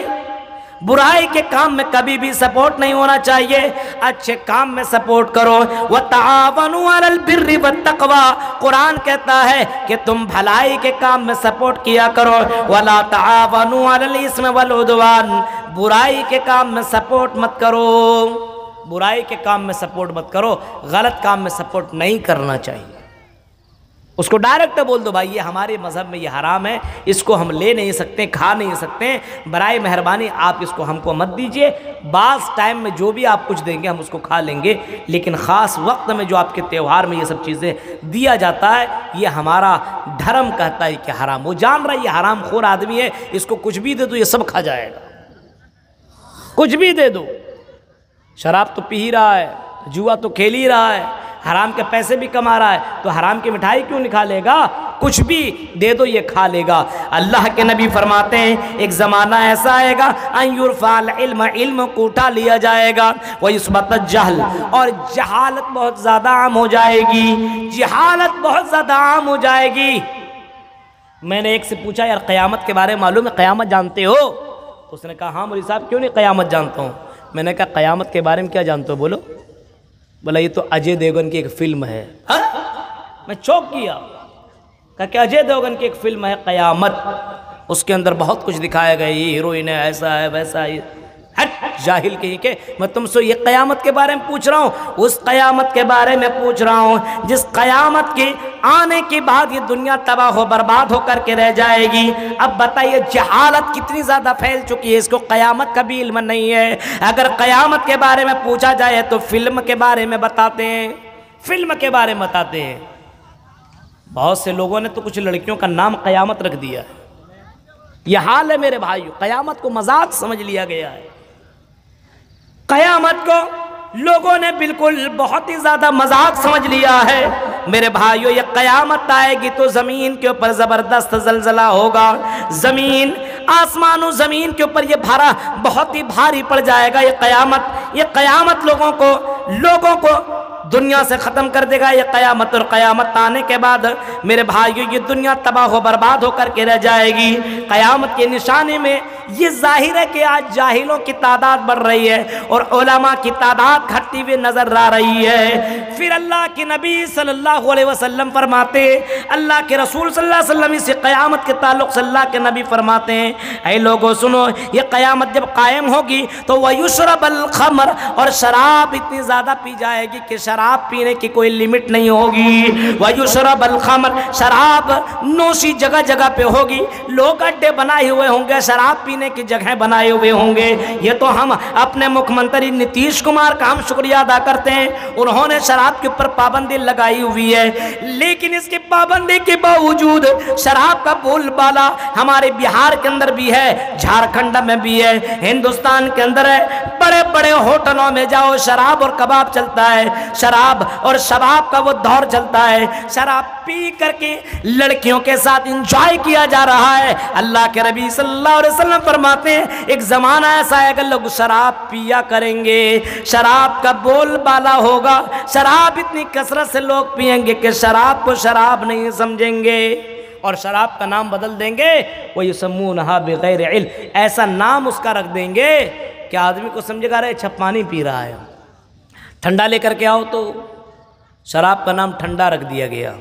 S1: برائی کے کام میں کبھی بھی سپورٹ نہیں ہونا چاہیے، اچھے کام میں سپورٹ کرو۔ وَتَعَاوَنُوا عَلَى الْبِرِّ وَالتَّقْوَىٰ، قرآن کہتا ہے کہ تم بھلائی کے کام میں سپورٹ کیا کرو۔ وَلَا تَعَاوَنُوا عَلَى الْإِثْمِ وَالْعُدْوَانِ، برائی کے کام میں سپورٹ مت کرو، برائی کے کام میں سپورٹ مت کرو، غلط کام میں سپورٹ نہیں کرنا چاہیے۔ اس کو ڈائریکٹ بول دو بھائی یہ ہمارے مذہب میں یہ حرام ہے، اس کو ہم لے نہیں سکتے، کھا نہیں سکتے، برائے مہربانی آپ اس کو ہم کو مت دیجئے۔ بعض ٹائم میں جو بھی آپ کچھ دیں گے ہم اس کو کھا لیں گے، لیکن خاص وقت میں جو آپ کے تہوار میں یہ سب چیزیں دیا جاتا ہے یہ ہمارا دھرم کہتا ہے کہ حرام۔ وہ جان رہا ہے یہ حرام خور آدمی ہے، اس کو کچھ بھی دے دو یہ سب کھا جائے گا، کچھ بھی دے دو۔ شراب تو پی ہی رہا ہے، جوا تو کھیل ہی رہا ہے، حرام کے پیسے بھی کما رہا ہے، تو حرام کی مٹھائی کیوں نہیں کھا لے گا؟ کچھ بھی دے دو یہ کھا لے گا۔ اللہ کے نبی فرماتے ہیں ایک زمانہ ایسا آئے گا ان یرفع العلم، علم کو اٹھا لیا جائے گا، ویثبت الجہل، اور جہالت بہت زیادہ عام ہو جائے گی، جہالت بہت زیادہ عام ہو جائے گی۔ میں نے ایک سے پوچھا یار قیامت کے بارے میں معلوم ہے، قیامت جانتے ہو؟ اس نے کہا ہاں مولوی صاحب کیوں نہیں قیامت جانتا ہوں۔ میں نے کہا قیامت کے بارے میں کیا جانتے ہو بولو؟ بولا یہ تو اجے دیوگن کی ایک فلم ہے۔ میں چوک کیا، کہا کہ اجے دیوگن کی ایک فلم ہے قیامت، اس کے اندر بہت کچھ دکھایا گیا، یہ ہیروئن ہے، ایسا ہے ویسا ہے۔ ہٹ جاہل کہیں کہ میں تم سے یہ قیامت کے بارے میں پوچھ رہا ہوں، اس قیامت کے بارے میں پوچھ رہا ہوں جس قیامت کے آنے کے بعد یہ دنیا تباہ و برباد ہو کر کے رہ جائے گی۔ اب بتائیے جہالت کتنی زیادہ پھیل چکی ہے، اس کو قیامت کا بھی علم نہیں ہے۔ اگر قیامت کے بارے میں پوچھا جائے تو فلم کے بارے میں بتاتے ہیں، فلم کے بارے میں بتاتے ہیں۔ بہت سے لوگوں نے تو کچھ لڑکیوں کا نام قیامت رکھ دیا ہے۔ یہ حال ہے میرے بھائیو، قیامت کو مذاق سمجھ لیا گیا ہے۔ قیامت کو لوگوں نے بالکل بہت ہی زیادہ مذاق سمجھ لیا ہے۔ میرے بھائیو یہ قیامت آئے گی تو زمین کے اوپر زبردست زلزلہ ہوگا، زمین آسمان و زمین کے اوپر یہ بھارا بہت ہی بھاری پڑ جائے گا۔ یہ قیامت لوگوں کو دنیا سے ختم کر دے گا یہ قیامت، اور قیامت آنے کے بعد میرے بھائیو یہ دنیا تباہ و برباد ہو کر کے رہ جائے گی۔ قیامت کے نشانے میں یہ ظاہر ہے کہ آج جاہلوں کی تعداد بڑھ رہی ہے اور علماء کی تعداد گھٹتی ہوئی نظر آ رہی ہے۔ پھر اللہ کے نبی صلی اللہ علیہ وسلم فرماتے، اللہ کے رسول صلی اللہ علیہ وسلم اسی قیامت کے تعلق سے اللہ کے نبی فرماتے ہیں اے لوگوں سنو، یہ قیامت جب قائم ہوگی تو وَيُشْرَبَ الْخَمْرَ، اور شراب اتنی زیادہ پی جائے گی کہ شراب پینے کی کوئی لیمٹ نہیں ہوگی۔ وَيُشْرَبَ الْخَمْرَ، شراب نوشی جگہ جگہ پہ ہوگی، لوگ اڈے بنائے ہوئے ہوں گے، شراب پینے کی جگہیں بنائے ہوئے ہوں گے۔ یہ تو ہم اپنے مکھ منتری نتیش کمار کا ہم شکریہ ادا کرتے ہیں، انہوں نے شراب کے اوپر پابندی لگائی ہوئی ہے، لیکن اس کی پابندی کے باوجود شراب کا بول بالا ہمارے بہار کے اندر بھی ہے، جھارکھنڈ میں بھی ہے، ہندوستان کے اندر ہے۔ بڑے بڑے ہوٹلوں میں جاؤ شراب اور کباب چلتا ہے، شراب اور شباب کا وہ دور چلتا ہے، شراب پی کر کے لڑکیوں کے ساتھ انجوائے کیا جا رہا ہے۔ اللہ کے نبی صلی اللہ علیہ وسلم فرماتے ہیں ایک زمانہ ایسا ہے کہ لوگ شراب پیا کریں گے، شراب کا بول بالا ہوگا، شراب اتنی کثرت سے لوگ پئیں گے کہ شراب کو شراب نہیں سمجھیں گے اور شراب کا نام بدل دیں گے، وَيُسَمُّونَهَا بِغَيْرِ عِلْمٍ، ایسا نام اس کا رکھ دیں گے کہ آدمی کو سمجھے گا رہے چھپ پانی پی رہا ہے۔ ٹھنڈا لے کر کے آؤ تو شراب کا نام ٹھنڈا رکھ دیا گیا،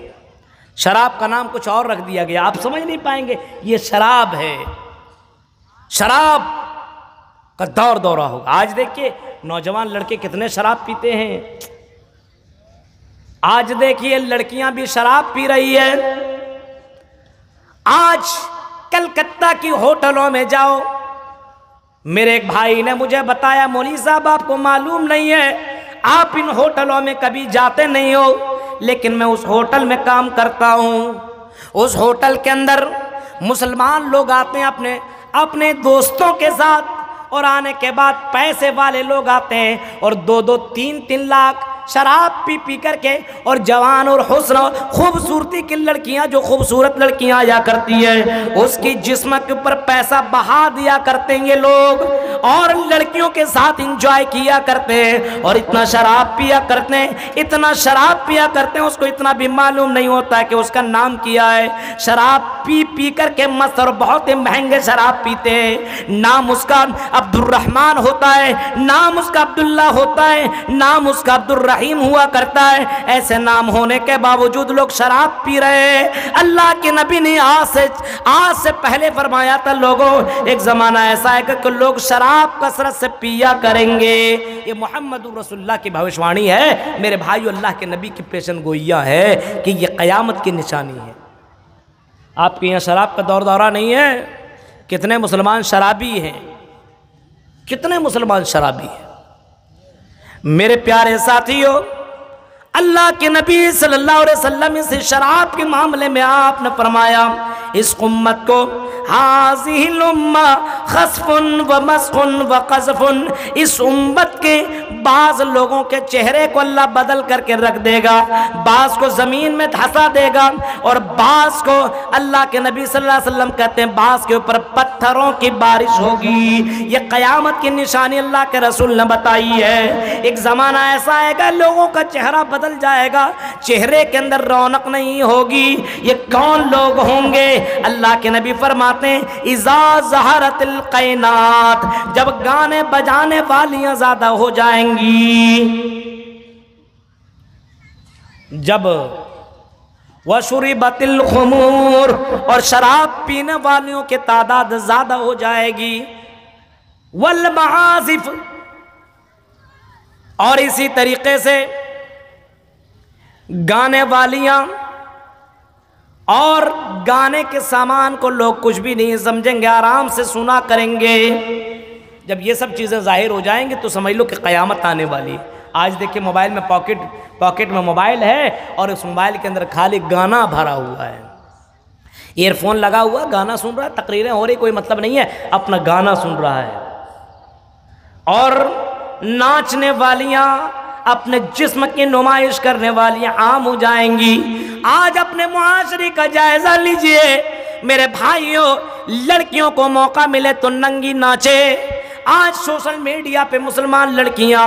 S1: شراب کا نام کچھ اور رکھ دیا گیا، آپ سمجھ نہیں پائیں گے یہ شراب ہے۔ شراب کا دورہ ہوگا۔ آج دیکھیے نوجوان لڑکے کتنے شراب پیتے ہیں، آج دیکھیے لڑکیاں بھی شراب پی رہی ہے۔ آج کلکتہ کی ہوٹلوں میں جاؤ، میرے ایک بھائی نے مجھے بتایا مولوی صاحب آپ کو معلوم نہیں ہے، آپ ان ہوٹلوں میں کبھی جاتے نہیں ہو، لیکن میں اس ہوٹل میں کام کرتا ہوں۔ اس ہوٹل کے اندر مسلمان لوگ آتے ہیں اپنے دوستوں کے ساتھ، اور آنے کے بعد پیسے والے لوگ آتے ہیں اور 2-2 3-3 لاکھ شراب پی پی کر کے اور جوان اور حسن خوبصورتی کی لڑکیاں جو خوبصورت لڑکیاں آیا کرتی ہیں اس کی جسم کے اوپر پیسہ بہا دیا کرتے ہیں یہ لوگ اور لڑکیوں کے ساتھ انجوائے کیا کرتے ہیں اور اتنا شراب پیا کرتے ہیں اتنا شراب پیا کرتے ہیں اس کو اتنا بھی معلوم نہیں ہوتا ہے کہ اس کا نام کیا ہے شراب پی پی کر کے مست اور بہت ہی مہنگے شراب پیتے ہیں نام اس کا عبد الرحمن ہوتا ہے نام اس کا عبداللہ ہوتا ہے نام اس کا عبد الرحیم ہوا کرتا ہے ایسے نام ہونے کے باوجود لوگ شراب پی رہے ہیں اللہ کے نبی نے آج سے پہلے فرمایا تھا لوگوں ایک زمانہ ایسا ہے کہ لوگ شراب کثرت سے پیا کریں گے یہ محمد رسول اللہ کی بھوشوانی ہے میرے بھائیو اللہ کے نبی کی پیشن گوئیاں ہے کہ یہ قیامت کی نشانی ہے آپ کے یہاں شراب کا دور دورہ نہیں ہے کتنے مسلمان شرابی ہیں کتنے مسلمان شرابی ہیں میرے پیارے ساتھیو اللہ کے نبی صلی اللہ علیہ وسلم اس شراب کے معاملے میں آپ نے فرمایا اس امت کو حاذہ الامہ خسف و مسخ و قذف اس امت کے بعض لوگوں کے چہرے کو اللہ بدل کر کے رکھ دے گا بعض کو زمین میں دھسا دے گا اور بعض کو اللہ کے نبی صلی اللہ علیہ وسلم کہتے ہیں بعض کے اوپر پتھروں کی بارش ہوگی یہ قیامت کی نشانی اللہ کے رسول نے بتائی ہے ایک زمانہ ایسا آئے گا لوگوں کا چہرہ بدل جائے گا چہرے کے اندر رونق نہیں ہوگی یہ کون لوگ ہوں گے اللہ کے نبی فرماتے ہیں اذا ظہرت القینات جب گانے بجانے والیاں زیادہ ہو جائیں گی جب وشربت الخمور اور شراب پینے والیوں کی تعداد زیادہ ہو جائے گی والمعازف اور اسی طریقے سے گانے والیاں اور گانے کے سامان کو لوگ کچھ بھی نہیں سمجھیں گے آرام سے سنا کریں گے جب یہ سب چیزیں ظاہر ہو جائیں گی تو سمجھ لو کہ قیامت آنے والی آج دیکھیں موبائل میں پاکٹ میں موبائل ہے اور اس موبائل کے اندر خالی گانا بھرا ہوا ہے ایئر فون لگا ہوا گانا سن رہا ہے تقریریں ہو رہی کوئی مطلب نہیں ہے اپنا گانا سن رہا ہے اور ناچنے والیاں اپنے جسم کی نمائش کرنے والیاں عام ہو جائیں گی آج اپنے معاشرے کا جائزہ لیجئے میرے بھائیوں لڑکیوں کو موقع ملے تو ننگی ناچے آج سوشل میڈیا پہ مسلمان لڑکیاں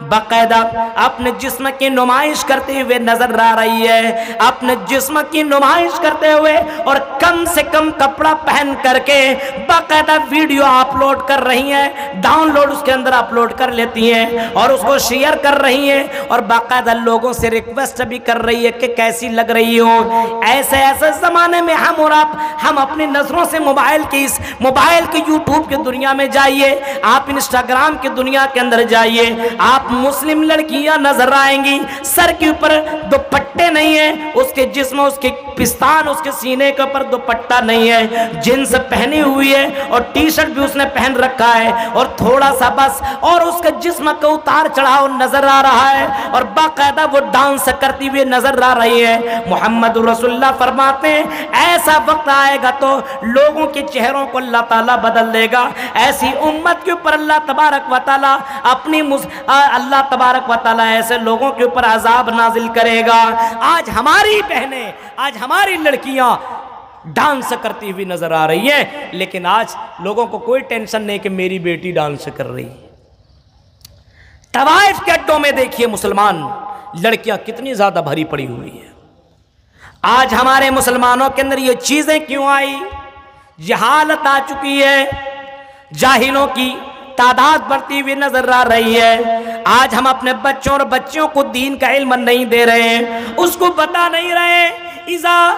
S1: باقاعدہ اپنے جسم کی نمائش کرتے ہوئے نظر آ رہی ہے اپنے جسم کی نمائش کرتے ہوئے اور کم سے کم کپڑا پہن کر کے باقاعدہ ویڈیو اپلوڈ کر رہی ہیں ڈاؤن لوڈ اس کے اندر اپلوڈ کر لیتی ہیں اور اس کو شیئر کر رہی ہیں اور باقاعدہ لوگوں سے ریکویسٹ بھی کر رہی ہے کہ کیسی لگ رہی ہو ایسے زمانے میں ہم اور آپ ہم اپنی نظروں سے موبائل کی یوٹیوب کی دنیا میں جائیے آپ انسٹاگرام کی دنیا کے اندر جائیے آپ مسلم لڑکیاں نظر آئیں گی سر کے اوپر دوپٹے نہیں ہیں اس کے جسم اس کے پستان اس کے سینے کے اوپر دوپٹہ نہیں ہے جنس پہنی ہوئی ہے اور ٹی شرٹ بھی اس نے پہن رکھا ہے اور تھوڑا سا بس اور اس کے جسم کا اتار چڑھاؤ نظر آ رہا ہے اور باقاعدہ وہ ڈانس کرتی ہوئی نظر آ رہی ہے محمد رسول اللہ فرماتے ہیں ایسا وقت آئے گا تو لوگوں کے چہروں کو اللہ تعالیٰ بدل دے گا ایسی امت کے اوپر اللہ تبارک و تعالیٰ اللہ تبارک و تعالیٰ ایسے لوگوں کے اوپر عذاب نازل کرے گا آج ہماری بہنیں آج ہماری لڑکیاں ڈانس کرتی ہوئی نظر آ رہی ہیں لیکن آج لوگوں کو کوئی ٹینشن نہیں کہ میری بیٹی ڈانس کر رہی ہے طوائف کے اڈوں میں دیکھیے مسلمان لڑکیاں کتنی زیادہ بھری پڑی ہوئی ہیں آج ہمارے مسلمانوں کے اندر یہ چیزیں کیوں آئی جہالت آ چکی ہے جاہلوں کی تعداد بڑھتی ہوئی نظر آ رہی ہے آج ہم اپنے بچوں اور بچیوں کو دین کا علم نہیں دے رہے ہیں اس کو بتا نہیں رہے اذا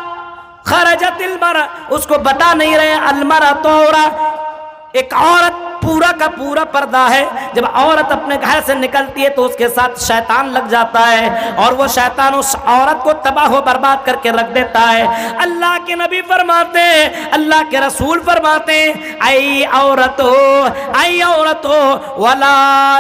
S1: خرجت المرأة اس کو بتا نہیں رہے المرأة عورة ایک عورت پورا کا پورا پردہ ہے جب عورت اپنے گھر سے نکلتی ہے تو اس کے ساتھ شیطان لگ جاتا ہے اور وہ شیطان اس عورت کو تباہ و برباد کر کے رکھ دیتا ہے اللہ کے نبی فرماتے ہیں اللہ کے رسول فرماتے ہیں اے عورتو ولا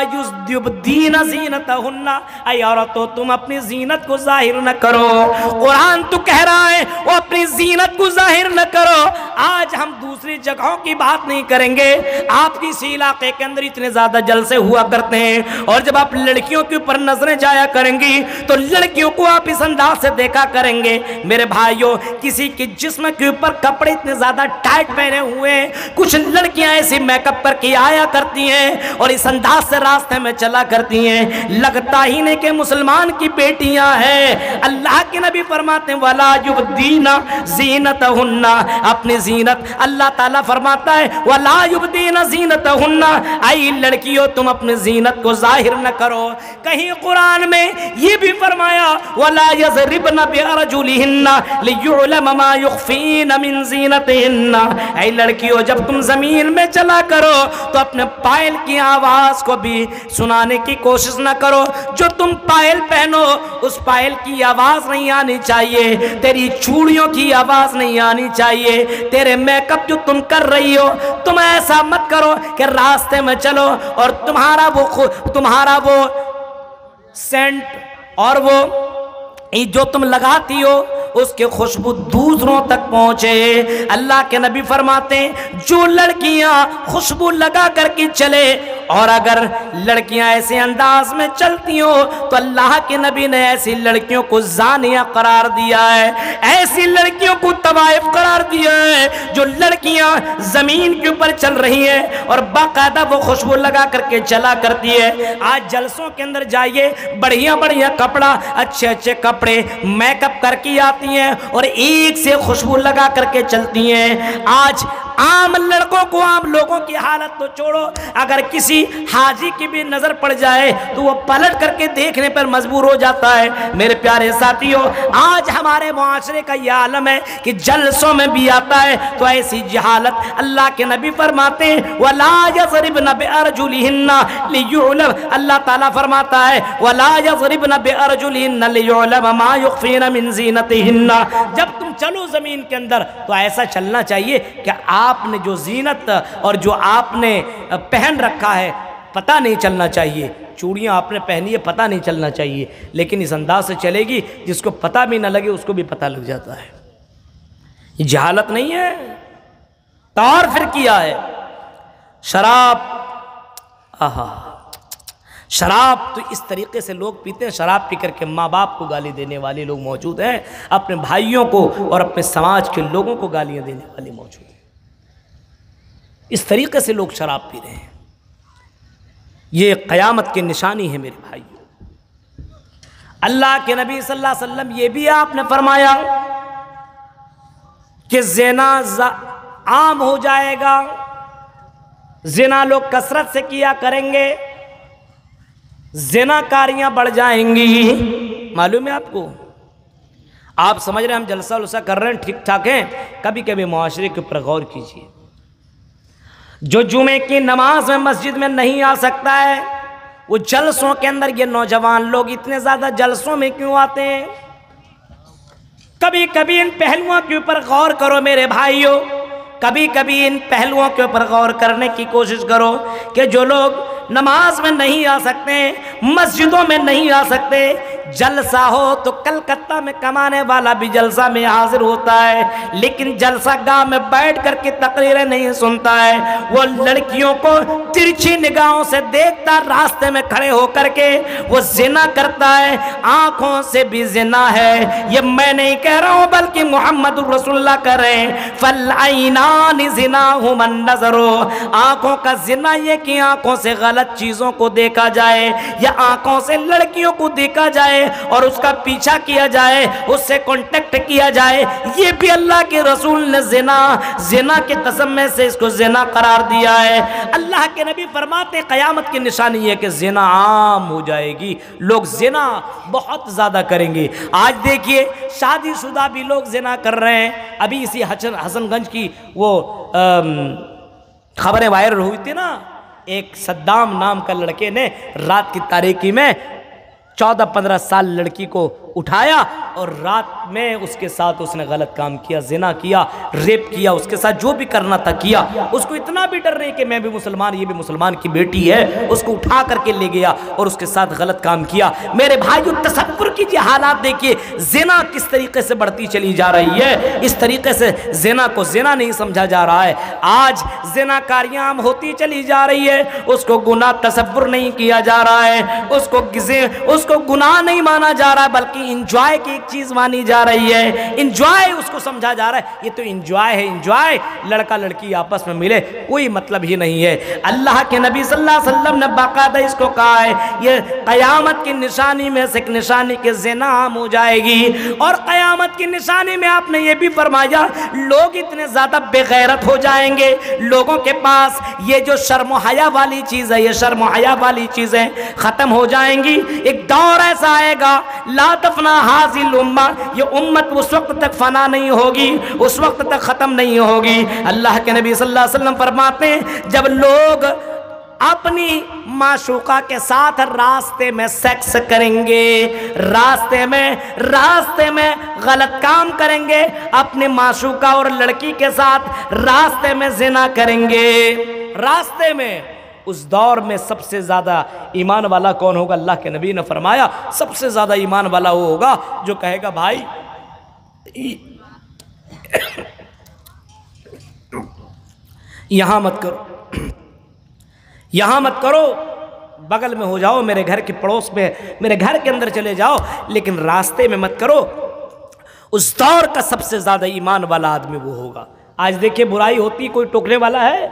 S1: یبدین زینتہن اے عورتو تم اپنی زینت کو ظاہر نہ کرو قرآن تو کہہ رہا ہے وہ اپنی زینت کو ظاہر نہ کرو آج ہم دوسری جگہوں کی بات نہیں کریں گے آپ کی اسی علاقے کے اندر اتنے زیادہ جلسے ہوا کرتے ہیں، اور جب آپ لڑکیوں کے اوپر نظریں جایا کریں گی تو لڑکیوں کو آپ اس انداز سے دیکھا کریں گے میرے بھائیوں، کسی کے جسم کے اوپر کپڑے اتنے زیادہ ٹائٹ پہنے ہوئے ہیں، کچھ لڑکیاں ایسی میک اپ کر کے آیا کرتی ہیں اور اس انداز سے راستے میں چلا کرتی ہیں، لگتا ہی نہیں کہ مسلمان کی بیٹیاں ہیں۔ اللہ کے نبی فرماتے ہیں وَلَا يُبْدِينَ زِينَتَهُنَّ، اپنی زینت، اللہ تعالیٰ فرماتا ہے وَلَا يُبْدِينَ زِينَتَهُنَّ، اے لڑکیوں تم اپنی زینت کو ظاہر نہ کرو۔ کہیں قرآن میں یہ بھی فرمایا وَلَا يَضْرِبْنَ بِأَرْجُلِهِنَّ لِيُعْلَمَ مَا يُخْفِينَ مِنْ زِينَتِهِنَّ، اے لڑکیوں جب تم زمین میں چلا کرو تو اپنے پائل کی آواز کو بھی سنانے کی کوشش نہ کرو، جو تم پائل پہنو اس پائل کی آواز نہیں آنی چاہیے، تیری چوڑیوں کی آواز نہیں آنی چاہیے، تیرے میک اپ جو تم کر رہی ہو تم ایسا مت کرو کہ راستے میں چلو اور تمہارا وہ سینٹ اور وہ جو تم لگاتی ہو اس کے خوشبو دوسروں تک پہنچے۔ اللہ کے نبی فرماتے ہیں جو لڑکیاں خوشبو لگا کر کے چلے، اور اگر لڑکیاں ایسے انداز میں چلتی ہوں تو اللہ کے نبی نے ایسی لڑکیوں کو زانیہ قرار دیا ہے، ایسی لڑکیوں کو طوائف قرار دیا ہے جو لڑکیاں زمین کے اوپر چل رہی ہیں اور باقاعدہ وہ خوشبو لگا کر کے چلا کرتی ہے۔ آج جلسوں کے اندر جائیے، بڑھیا بڑھیا کپڑا، اچھے اچھے کپڑے، میک اپ کر کے آتی ہیں اور ایک سے خوشبو لگا کر کے چلتی ہیں۔ آج عام لڑکوں کو، عام لوگوں کی حالت تو چھوڑو، اگر کسی حاجی کی بھی نظر پڑ جائے تو وہ پلٹ کر کے دیکھنے پر مجبور ہو جاتا ہے۔ میرے پیارے ساتھیوں، آج ہمارے معاشرے کا یہ عالم ہے کہ جلسوں میں بھی آتا ہے تو ایسی جہالت، اللہ کے نبی فرماتے ہیں وَلَا يَضْرِبْنَ بِأَرْجُلِهِنَّ لِيُعْلَمَ، اللہ تعالیٰ فرماتا ہے وَلَا يَضْرِبْنَ بِأَرْجُلِهِنَّ لِيُعْلَمَ مَا يُخْفِينَ مِنْ زِينَتِهِنَّ، جب تم چلو زمین کے اندر تو ایسا چلنا چاہیے کہ آپ نے جو زینت اور جو آپ نے پہن رکھا ہے پتہ نہیں چلنا چاہیے، چوڑیاں آپ نے پہنی ہے پتہ نہیں چلنا چاہیے، لیکن اس انداز سے چلے گی جس کو پتہ بھی نہ لگے اس کو بھی پتہ لگ جاتا ہے۔ یہ جہالت نہیں ہے، طور پھر کیا ہے۔ شراب، شراب تو اس طریقے سے لوگ پیتے ہیں، شراب پی کر کے ماں باپ کو گالی دینے والے لوگ موجود ہیں، اپنے بھائیوں کو اور اپنے سماج کے لوگوں کو گالیاں دینے والے موجود ہیں۔ اس طریقے سے لوگ شراب پی رہے ہیں، یہ قیامت کی نشانی ہے میرے بھائیوں۔ اللہ کے نبی صلی اللہ علیہ وسلم یہ بھی آپ نے فرمایا کہ زنا عام ہو جائے گا، زنا لوگ کثرت سے کیا کریں گے، زنا کاریاں بڑھ جائیں گی۔ معلوم ہے آپ کو، آپ سمجھ رہے ہیں ہم جلسہ لسہ کر رہے ہیں ٹھیک ٹھاک ہیں، کبھی کبھی معاشرے کے اوپر غور کیجیے۔ جو جمعے کی نماز میں مسجد میں نہیں آ سکتا ہے وہ جلسوں کے اندر، یہ نوجوان لوگ اتنے زیادہ جلسوں میں کیوں آتے ہیں؟ کبھی کبھی ان پہلوؤں کے اوپر غور کرو میرے بھائیوں، کبھی کبھی ان پہلوؤں کے اوپر غور کرنے کی کوشش کرو کہ جو لوگ نماز میں نہیں آ سکتے، مسجدوں میں نہیں آ سکتے، جلسہ ہو تو کلکتہ میں کمانے والا بھی جلسہ میں حاضر ہوتا ہے، لیکن جلسہ گاہ میں بیٹھ کر کے تقریریں نہیں سنتا ہے، وہ لڑکیوں کو ترچھی نگاہوں سے دیکھتا، راستے میں کھڑے ہو کر کے وہ زنا کرتا ہے، آنکھوں سے بھی زنا ہے۔ یہ میں نہیں کہہ رہا ہوں بلکہ محمد رسول اللہ کہہ رہے ہیں فَالْعَيْنَانِ زِنَاهُمَا النَّظَرُ، آنکھوں کا زنا یہ کہ آنکھوں سے غلط چیزوں کو دیکھا جائے یا آنکھوں سے لڑکیوں کو دیکھا جائے اور اس کا پیچھا کیا جائے، اس سے کانٹیکٹ کیا جائے، یہ بھی اللہ کے رسول نے زنا کے تسمے سے اس کو زنا قرار دیا ہے۔ اللہ کے نبی فرماتے ہیں قیامت کی نشانی یہ کہ زنا عام ہو جائے گی، لوگ زنا بہت زیادہ کریں گے۔ آج دیکھیے شادی شدہ بھی لوگ زنا کر رہے ہیں۔ ابھی اسی حسن گنج کی وہ خبریں وائرل ہوئی تھی نا، ایک صدام نام کا لڑکے نے رات کی تاریکی میں 14-15 سال لڑکی کو اٹھایا اور رات میں اس کے ساتھ اس نے غلط کام کیا، زنا کیا، ریپ کیا، اس کے ساتھ جو بھی کرنا تھا کیا۔ اس کو اتنا بھی ڈر نہیں کہ میں بھی مسلمان، یہ بھی مسلمان کی بیٹی ہے، اس کو اٹھا کر کے لے گیا اور اس کے ساتھ غلط کام کیا۔ میرے بھائیو تصور کیجئے حالات دیکھیے، زنا کس طریقے سے بڑھتی چلی جا رہی ہے۔ اس طریقے سے زنا کو زنا نہیں سمجھا جا رہا ہے، آج زنا کاریاں عام ہوتی چلی جا رہی ہے، اس کو گناہ تصور نہیں کیا جا رہا ہے، اس کو گناہ نہیں مانا جا رہا ہے، بلکہ انجوائے کی ایک چیز مانی جا رہی ہے، انجوائے اس کو سمجھا جا رہا ہے۔ یہ تو انجوائے ہے، انجوائے لڑکا لڑکی آپس میں ملے، کوئی مطلب ہی نہیں ہے۔ اللہ کے نبی صلی اللہ علیہ وسلم نے باقاعدہ اس کو کہا ہے، یہ قیامت کی نشانی میں سے ایک نشانی کے زنا عام ہو جائے گی، اور قیامت کی نشانی میں آپ نے یہ بھی فرمایا لوگ اتنے زیادہ بے غیرت ہو جائیں گے، لوگوں کے پاس یہ جو شرم و حیا والی چیز ہے، یہ شرم و حیا والی چیزیں ختم ہو جائیں گی۔ ایک دور ایسا آئے گا لا تفنا حاضی الامہ، یہ امت اس وقت تک فنا نہیں ہوگی، اس وقت تک ختم نہیں ہوگی۔ اللہ کے نبی صلی اللہ علیہ وسلم فرماتے ہیں جب لوگ اپنی معشوقہ کے ساتھ راستے میں سیکس کریں گے، راستے میں غلط کام کریں گے، اپنی معشوقہ اور لڑکی کے ساتھ راستے میں زنا کریں گے، راستے میں، اس دور میں سب سے زیادہ ایمان والا کون ہوگا؟ اللہ کے نبی نے فرمایا سب سے زیادہ ایمان والا وہ ہوگا جو کہے گا بھائی یہاں مت کرو، یہاں مت کرو، بغل میں ہو جاؤ، میرے گھر کے پڑوس میں، میرے گھر کے اندر چلے جاؤ، لیکن راستے میں مت کرو۔ اس دور کا سب سے زیادہ ایمان والا آدمی وہ ہوگا۔ آج دیکھیں برائی ہوتی، کوئی ٹوکنے والا ہے؟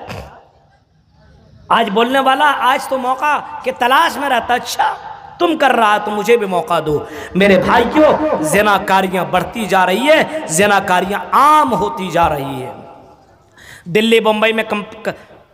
S1: آج بولنے والا، آج تو موقع کے تلاش میں رہتا، اچھا تم کر رہا تو مجھے بھی موقع دو۔ میرے بھائیوں، زناکاریاں بڑھتی جا رہی ہے، زناکاریاں عام ہوتی جا رہی ہے۔ دلی بمبئی میں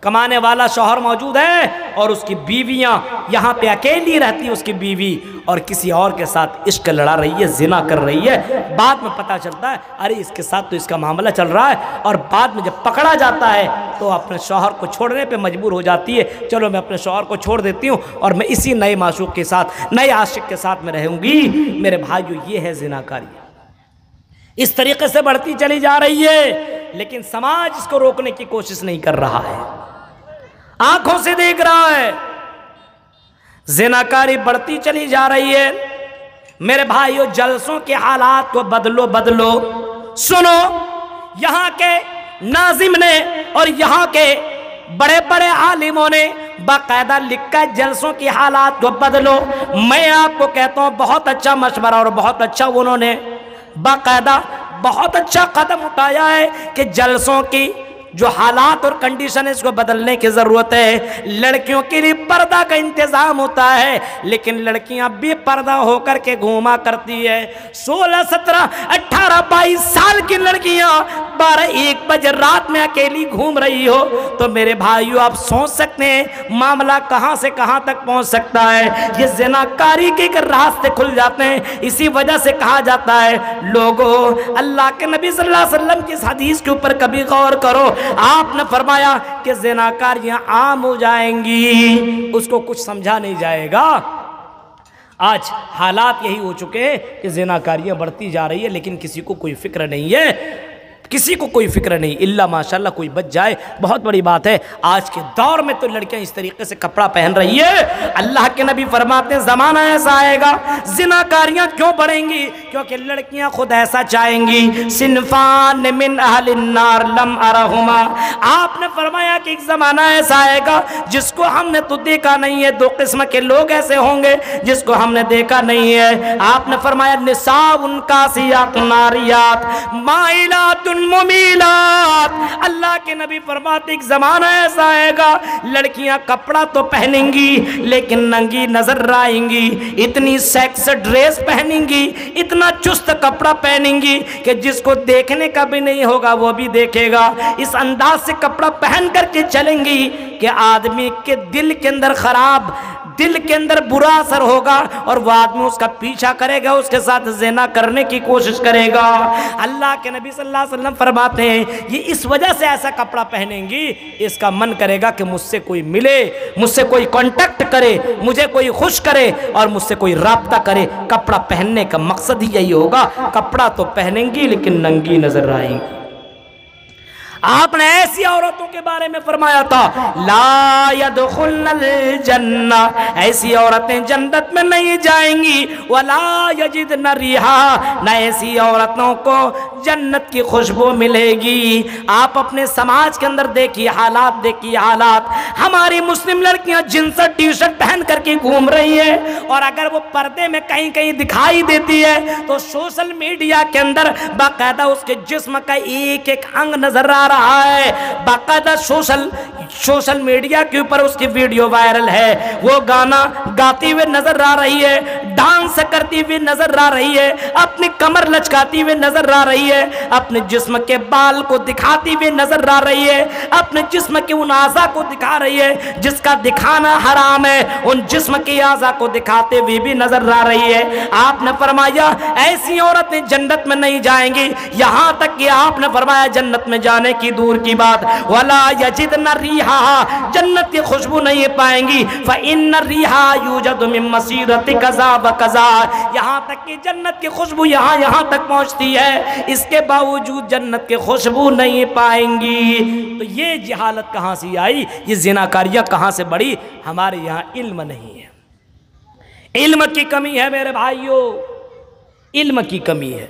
S1: کمانے والا شوہر موجود ہے اور اس کی بیویاں یہاں پہ اکیلی رہتی، اس کی بیوی اور کسی اور کے ساتھ عشق لڑا رہی ہے، زنا کر رہی ہے۔ بعد میں پتہ چلتا ہے ارے اس کے ساتھ تو اس کا معاملہ چل رہا ہے، اور بعد میں جب پکڑا جاتا ہے تو اپنے شوہر کو چھوڑنے پہ مجبور ہو جاتی ہے، چلو میں اپنے شوہر کو چھوڑ دیتی ہوں اور میں اسی نئے معشوق کے ساتھ، نئے عاشق کے ساتھ میں رہوں گی۔ میرے بھائیو، یہ ہے زناکاری، اس طریقے سے بڑھتی چلی جا رہی ہے، لیکن سماج اس کو روکنے کی کوشش نہیں کر رہا ہے، آنکھوں سے دیکھ رہا ہے، زناکاری بڑھتی چلی جا رہی ہے۔ میرے بھائیو، جلسوں کے حالات کو بدلو۔ سنو، یہاں کے ناظم نے اور یہاں کے بڑے بڑے عالموں نے باقاعدہ لکھا ہے جلسوں کی حالات کو بدلو۔ میں آپ کو کہتا ہوں بہت اچھا مشورہ اور بہت اچھا انہوں نے باقاعدہ بہت اچھا قدم اٹھایا ہے کہ جلسوں کی جو حالات اور کنڈیشن اس کو بدلنے کی ضرورت ہے۔ لڑکیوں کے لیے پردہ کا انتظام ہوتا ہے، لیکن لڑکیاں بے پردہ ہو کر کے گھوما کرتی ہے۔ 16 17 18 22 سال کی لڑکیاں 12-1 بجے رات میں اکیلی گھوم رہی ہو تو میرے بھائیو آپ سوچ سکتے ہیں معاملہ کہاں سے کہاں تک پہنچ سکتا ہے۔ یہ زناکاری کے راستے کھل جاتے ہیں۔ اسی وجہ سے کہا جاتا ہے لوگوں، اللہ کے نبی صلی اللہ علیہ وسلم کی اس حدیث کے اوپر کبھی غور کرو، آپ نے فرمایا کہ زناکاریاں عام ہو جائیں گی، اس کو کچھ سمجھا نہیں جائے گا۔ آج حالات یہی ہو چکے ہیں کہ زناکاریاں بڑھتی جا رہی ہے، لیکن کسی کو کوئی فکر نہیں ہے، کسی کو کوئی فکر نہیں، اللہ ماشاءاللہ کوئی بچ جائے بہت بڑی بات ہے۔ آج کے دور میں تو لڑکیاں اس طریقے سے کپڑا پہن رہی ہے، اللہ کے نبی فرماتے ہیں زمانہ ایسا آئے گا زناکاریاں کیوں بڑھیں گی؟ کیونکہ لڑکیاں خود ایسا چاہیں گی۔ صنفان من اہل النار لم ارہما، آپ نے فرمایا کہ ایک زمانہ ایسا آئے گا جس کو ہم نے تو دیکھا نہیں ہے، دو قسم کے لوگ ایسے ہوں گے جس کو ہم نے دیکھا نہیں ہے۔ آپ نے فرمایا نساء کاسیات ناریات مائلات ممیلات، اللہ کے نبی فرماتے ایک زمانہ ایسا آئے گا لڑکیاں کپڑا تو پہنیں گی لیکن ننگی نظر آئیں گی، اتنی سیکس ڈریس پہنیں گی، اتنا چست کپڑا پہنیں گی کہ جس کو دیکھنے کا بھی نہیں ہوگا وہ بھی دیکھے گا، اس انداز سے کپڑا پہن کر کے چلیں گی کہ آدمی کے دل کے اندر خراب، دل کے اندر برا اثر ہوگا اور وہ آدمی اس کا پیچھا کرے گا، اس کے ساتھ زنا کرنے کی کوشش کرے گا۔ اللہ کے نبی صلی اللہ علیہ وسلم فرماتے ہیں یہ اس وجہ سے ایسا کپڑا پہنیں گی، اس کا من کرے گا کہ مجھ سے کوئی ملے، مجھ سے کوئی کانٹیکٹ کرے، مجھے کوئی خوش کرے اور مجھ سے کوئی رابطہ کرے۔ کپڑا پہننے کا مقصد ہی یہی ہوگا، کپڑا تو پہنیں گی لیکن ننگی نظر آئیں گی۔ آپ نے ایسی عورتوں کے بارے میں فرمایا تھا لا يدخلن الجنہ، ایسی عورتیں جنت میں نہیں جائیں گی، ولا یجدن ریحا، نہ ایسی عورتوں کو جنت کی خوشبو ملے گی۔ آپ اپنے سماج کے اندر دیکھیے حالات، دیکھیے حالات، ہماری مسلم لڑکیاں جنس ٹی شرٹ پہن کر کے گھوم رہی ہیں، اور اگر وہ پردے میں کہیں کہیں دکھائی دیتی ہے تو سوشل میڈیا کے اندر باقاعدہ اس کے جسم کا ایک ایک انگ نظر آ رہا ہے، باقاعدہ سوشل میڈیا کے اوپر اس کی ویڈیو وائرل ہے، وہ گانا گاتی ہوئے نظر آ رہی ہے، ڈانس کرتی ہوئی نظر آ رہی ہے، اپنی کمر لچکاتی ہوئے نظر آ رہی ہے، اپنے جسم کے بال کو دکھاتی ہوئے نظر آ رہی ہے، اپنے جسم کے ان اعضاء کو دکھا رہی ہے جس کا دکھانا حرام ہے، ان جسم کے اعضاء کو دکھاتے ہوئے بھی نظر آ رہی ہے۔ آپ نے فرمایا ایسی عورتیں جنت میں نہیں جائیں گی، یہاں تک کہ آپ نے فرمایا جنت میں جانے کی دور کی بات ولا یجدن ریحا، جنت کی خوشبو نہیں پائیں گی، فإن الریحا یوجد من مسیرۃ کذا وکذا، یہاں تک کہ جنت کی خوشبو یہاں تک پہنچتی ہے، اس کے باوجود جنت کی خوشبو نہیں پائیں گی۔ تو یہ جہالت کہاں سے آئی، یہ زناکاریاں کہاں سے بڑھی؟ ہمارے یہاں علم نہیں ہے، علم کی کمی ہے میرے بھائیوں، علم کی کمی ہے،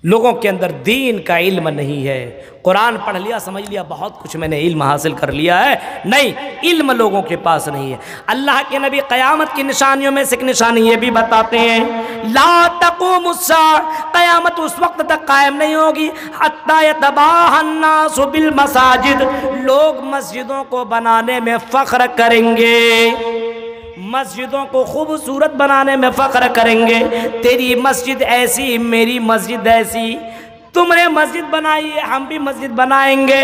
S1: لوگوں کے اندر دین کا علم نہیں ہے۔ قرآن پڑھ لیا سمجھ لیا بہت کچھ میں نے علم حاصل کر لیا ہے، نہیں، علم لوگوں کے پاس نہیں ہے۔ اللہ کے نبی قیامت کی نشانیوں میں سے ایک نشانی یہ بھی بتاتے ہیں لا تقوم الساعہ، قیامت اس وقت تک قائم نہیں ہوگی حتی یتباہی الناس بالمساجد، لوگ مسجدوں کو بنانے میں فخر کریں گے، مسجدوں کو خوبصورت بنانے میں فخر کریں گے، تیری مسجد ایسی میری مسجد ایسی، تم نے مسجد بنائی ہے ہم بھی مسجد بنائیں گے،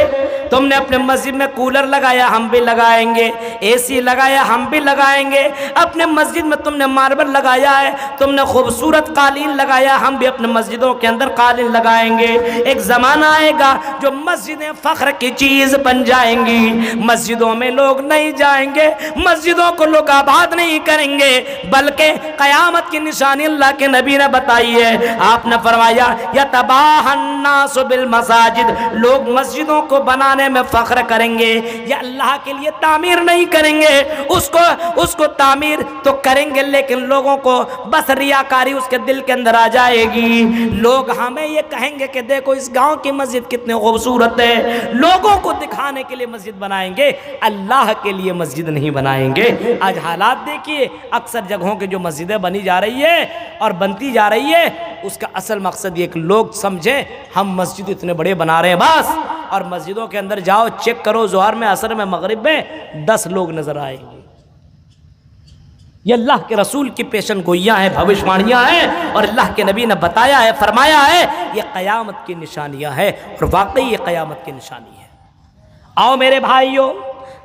S1: تم نے اپنے مسجد میں کولر لگایا ہم بھی لگائیں گے، اے سی لگایا ہم بھی لگائیں گے، اپنے مسجد میں تم نے ماربل لگایا ہے، تم نے خوبصورت قالین لگایا، ہم بھی اپنے مسجدوں کے اندر قالین لگائیں گے۔ ایک زمانہ آئے گا جو مسجدیں فخر کی چیز بن جائیں گی، مسجدوں میں لوگ نہیں جائیں گے، مسجدوں کو لوگ آباد نہیں کریں گے، بلکہ قیامت کی نشانی اللہ کے نبی نے بتائی ہے، آپ نے فرمایا یتباہی الناس بالمساجد، لوگ مسجدوں کو بنانے میں فخر کریں گے، یہ اللہ کے لیے تعمیر نہیں کریں گے، اس کو تعمیر تو کریں گے لیکن لوگوں کو بس ریاکاری اس کے دل کے اندر آ جائے گی، لوگ ہمیں یہ کہیں گے کہ دیکھو اس گاؤں کی مسجد کتنے خوبصورت ہے، لوگوں کو دکھانے کے لیے مسجد بنائیں گے، اللہ کے لیے مسجد نہیں بنائیں گے۔ آج حالات دیکھیے، اکثر جگہوں کے جو مسجدیں بنی جا رہی ہے اور بنتی جا رہی ہے، اس کا اصل مقصد یہ کہ لوگ سمجھیں ہم مسجد اتنے بڑے بنا رہے ہیں بس، اور مسجدوں کے اندر جاؤ چیک کرو ظہر میں عصر میں مغرب میں 10 لوگ نظر آئیں گے۔ یہ اللہ کے رسول کی پیشن گوئیاں ہیں، بھوشواڑیاں ہیں، اور اللہ کے نبی نے بتایا ہے، فرمایا ہے یہ قیامت کی نشانیاں ہیں، اور واقعی یہ قیامت کی نشانی ہے۔ آؤ میرے بھائیوں،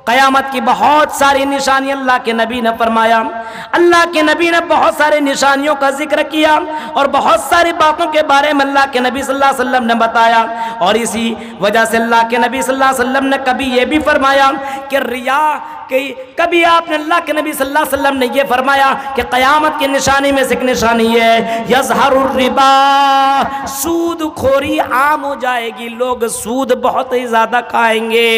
S1: قیامت کی بہت ساری نشانی اللہ کے نبی نے فرمایا، اللہ کے نبی نے بہت سارے نشانیوں کا ذکر کیا اور بہت ساری باتوں کے بارے میں اللہ کے نبی صلی اللہ علیہ وسلم نے بتایا، اور اسی وجہ سے اللہ کے نبی صلی اللہ علیہ وسلم نے کبھی یہ بھی فرمایا کہ کبھی آپ نے اللہ کے نبی صلی اللہ علیہ وسلم نے یہ فرمایا کہ قیامت کی نشانی میں سے ایک نشانی ہے یظہر الربا، سود خوری عام ہو جائے گی، لوگ سود بہت ہی زیادہ کھائیں گے،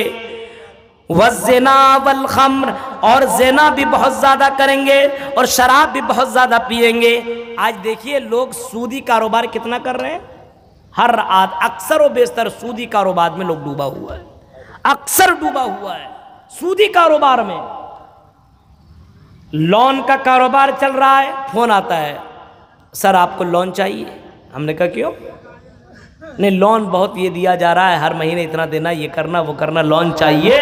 S1: والزنا والخمر، اور زنا بھی بہت زیادہ کریں گے اور شراب بھی بہت زیادہ پیئیں گے۔ آج دیکھیے لوگ سودی کاروبار کتنا کر رہے ہیں، اکثر و بیشتر سودی کاروبار میں لوگ ڈوبا ہوا ہے، اکثر ڈوبا ہوا ہے سودی کاروبار میں۔ لون کا کاروبار چل رہا ہے، فون آتا ہے سر آپ کو لون چاہیے، ہم نے کہا کیوں؟ نہیں لون بہت یہ دیا جا رہا ہے، ہر مہینے اتنا دینا، یہ کرنا وہ کرنا، لون چاہیے۔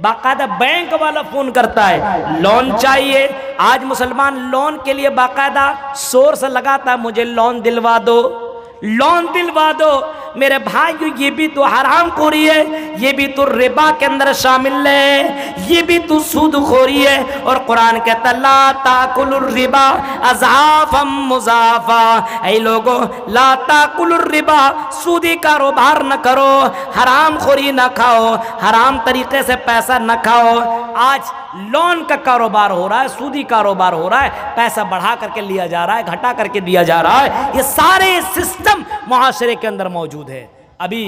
S1: باقاعدہ بینک والا فون کرتا ہے لون چاہیے۔ آج مسلمان لون کے لیے باقاعدہ سورس لگاتا ہے، مجھے لون دلوا دو، لون دلوا دو۔ میرے بھائیو یہ بھی تو حرام خوری ہے، یہ بھی تو ربا کے اندر شامل ہے، یہ بھی تو سود خوری ہے۔ اور قرآن کہتا ہے لا تاکلوا الربا اضعافا مضاعفا، اے لوگو لا تاکلوا الربا، سودی کاروبار نہ کرو، حرام خوری نہ کھاؤ، حرام طریقے سے پیسہ نہ کھاؤ۔ آج لون کا کاروبار ہو رہا ہے، سودی کاروبار ہو رہا ہے، پیسہ بڑھا کر کے لیا جا رہا ہے، گھٹا کر کے دیا جا رہا ہے، یہ سارے سسٹم معاشرے کے اندر موجود ہے۔ ابھی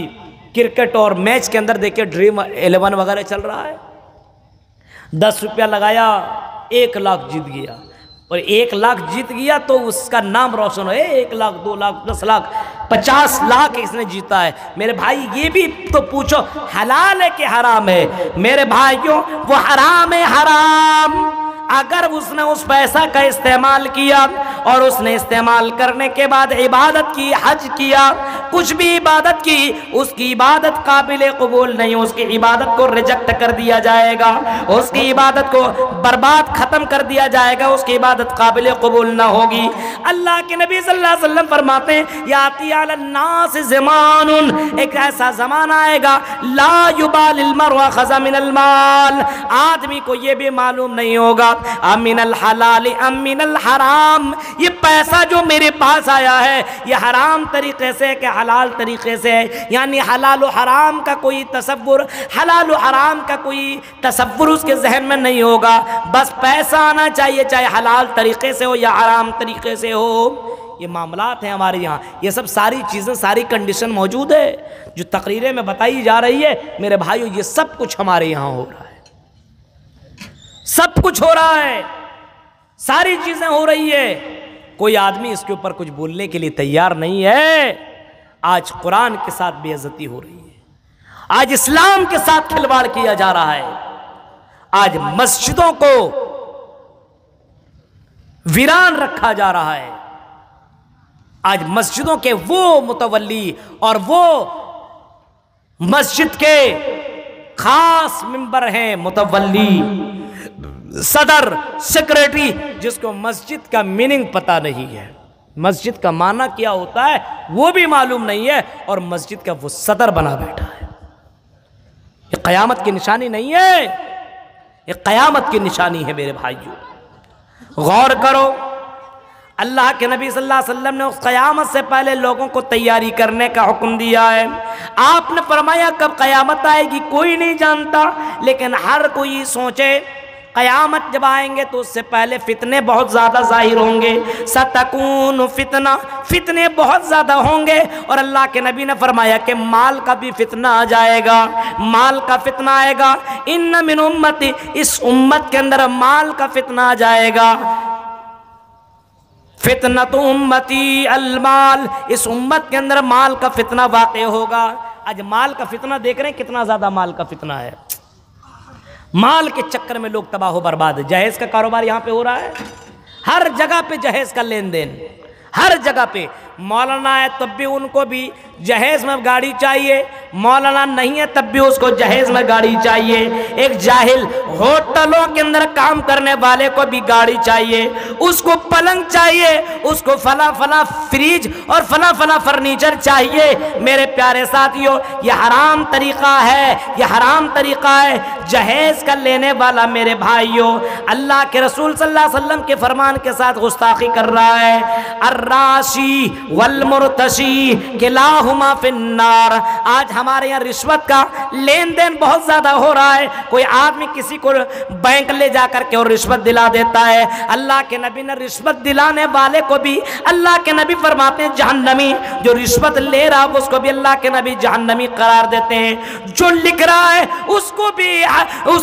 S1: کرکٹ اور میچ کے اندر دیکھیں ڈریم 11 وغیرہ چل رہا ہے، 10 روپیہ لگایا 1 لاکھ جیت گیا، اور 1 لاکھ جیت گیا تو اس کا نام روشن ہو، 1 لاکھ 2 لاکھ 10 لاکھ 50 لاکھ اس نے جیتا ہے۔ میرے بھائی یہ بھی تو پوچھو حلال ہے کہ حرام ہے؟ میرے بھائیوں وہ حرام ہے، حرام۔ اگر اس نے اس پیسہ کا استعمال کیا اور اس نے استعمال کرنے کے بعد عبادت کی، حج کیا، کچھ بھی عبادت کی، اس کی عبادت قابل قبول نہیں، اس کی عبادت کو ریجیکٹ کر دیا جائے گا، اس کی عبادت کو برباد ختم کر دیا جائے گا، اس کی عبادت قابل قبول نہ ہوگی۔ اللہ کے نبی صلی اللہ علیہ وسلم فرماتے ہیں یاتی علی الناس زمان، ایک ایسا زمانہ آئے گا لا یبال المرء اخذ من المال، آدمی کو یہ بھی معلوم نہیں ہوگا امن الحلال ام من الحرام، یہ پیسہ جو میرے پاس آیا ہے یہ حرام طریقے سے کہ حلال طریقے سے، یعنی حلال و حرام کا کوئی تصور، حلال و حرام کا کوئی تصور اس کے ذہن میں نہیں ہوگا، بس پیسہ آنا چاہیے چاہے حلال طریقے سے ہو یا حرام طریقے سے ہو۔ یہ معاملات ہیں ہمارے یہاں، یہ سب ساری چیزیں، ساری کنڈیشن موجود ہے جو تقریریں میں بتائی جا رہی ہے۔ میرے بھائیو یہ سب کچھ ہمارے یہاں ہو رہا ہے، سب کچھ ہو رہا ہے، ساری چیزیں ہو رہی ہے، کوئی آدمی اس کے اوپر کچھ بولنے کے لیے تیار نہیں ہے۔ آج قرآن کے ساتھ بے عزتی ہو رہی ہے، آج اسلام کے ساتھ کھلواڑ کیا جا رہا ہے، آج مسجدوں کو ویران رکھا جا رہا ہے، آج مسجدوں کے وہ متولی اور وہ مسجد کے خاص ممبر ہیں، متولی، صدر، سیکریٹری، جس کو مسجد کا میننگ پتہ نہیں ہے، مسجد کا معنی کیا ہوتا ہے وہ بھی معلوم نہیں ہے، اور مسجد کا وہ صدر بنا بیٹھا ہے۔ یہ قیامت کی نشانی نہیں ہے، یہ قیامت کی نشانی ہے میرے بھائیو۔ غور کرو، اللہ کے نبی صلی اللہ علیہ وسلم نے اس قیامت سے پہلے لوگوں کو تیاری کرنے کا حکم دیا ہے۔ آپ نے فرمایا کب قیامت آئے گی کوئی نہیں جانتا، لیکن ہر کوئی سوچے قیامت جب آئیں گے تو اس سے پہلے فتنے بہت زیادہ ظاہر ہوں گے، ستکون فتنہ، فتنے بہت زیادہ ہوں گے، اور اللہ کے نبی نے فرمایا کہ مال کا بھی فتنہ آ جائے گا، مال کا فتنہ آئے گا، ان من امتی، اس امت کے اندر مال کا فتنہ آ جائے گا، فتنۃ امتی المال، اس امت کے اندر مال کا فتنہ واقع ہوگا۔ آج مال کا فتنہ دیکھ رہے ہیں کتنا زیادہ مال کا فتنہ ہے، مال کے چکر میں لوگ تباہ و برباد ہے۔ جہیز کا کاروبار یہاں پہ ہو رہا ہے، ہر جگہ پہ جہیز کا لین دین، ہر جگہ پہ۔ مولانا ہے تب بھی ان کو بھی جہیز میں گاڑی چاہیے، مولانا نہیں ہے تب بھی اس کو جہیز میں گاڑی چاہیے۔ ایک جاہل ہوٹلوں کے اندر کام کرنے والے کو بھی گاڑی چاہیے، اس کو پلنگ چاہیے، اس کو فلاں فلاں فریج اور فلاں فلاں فرنیچر چاہیے۔ میرے پیارے ساتھیوں یہ حرام طریقہ ہے، یہ حرام طریقہ ہے جہیز کا لینے والا۔ میرے بھائیوں اللہ کے رسول صلی اللہ علیہ وسلم کے فرمان کے ساتھ گستاخی کر رہا ہے۔ الراشی والمرتشی کلاہما فی النار۔ آج ہمارے یہاں رشوت کا لین دین بہت زیادہ ہو رہا ہے، کوئی آدمی کسی کو بینک لے جا کر کے اور رشوت دلا دیتا ہے۔ اللہ کے نبی نے رشوت دلانے والے کو بھی اللہ کے نبی فرماتے ہیں جہنمی، جو رشوت لے رہا اس کو بھی اللہ کے نبی جہنمی قرار دیتے ہیں، جو لکھ رہا ہے اس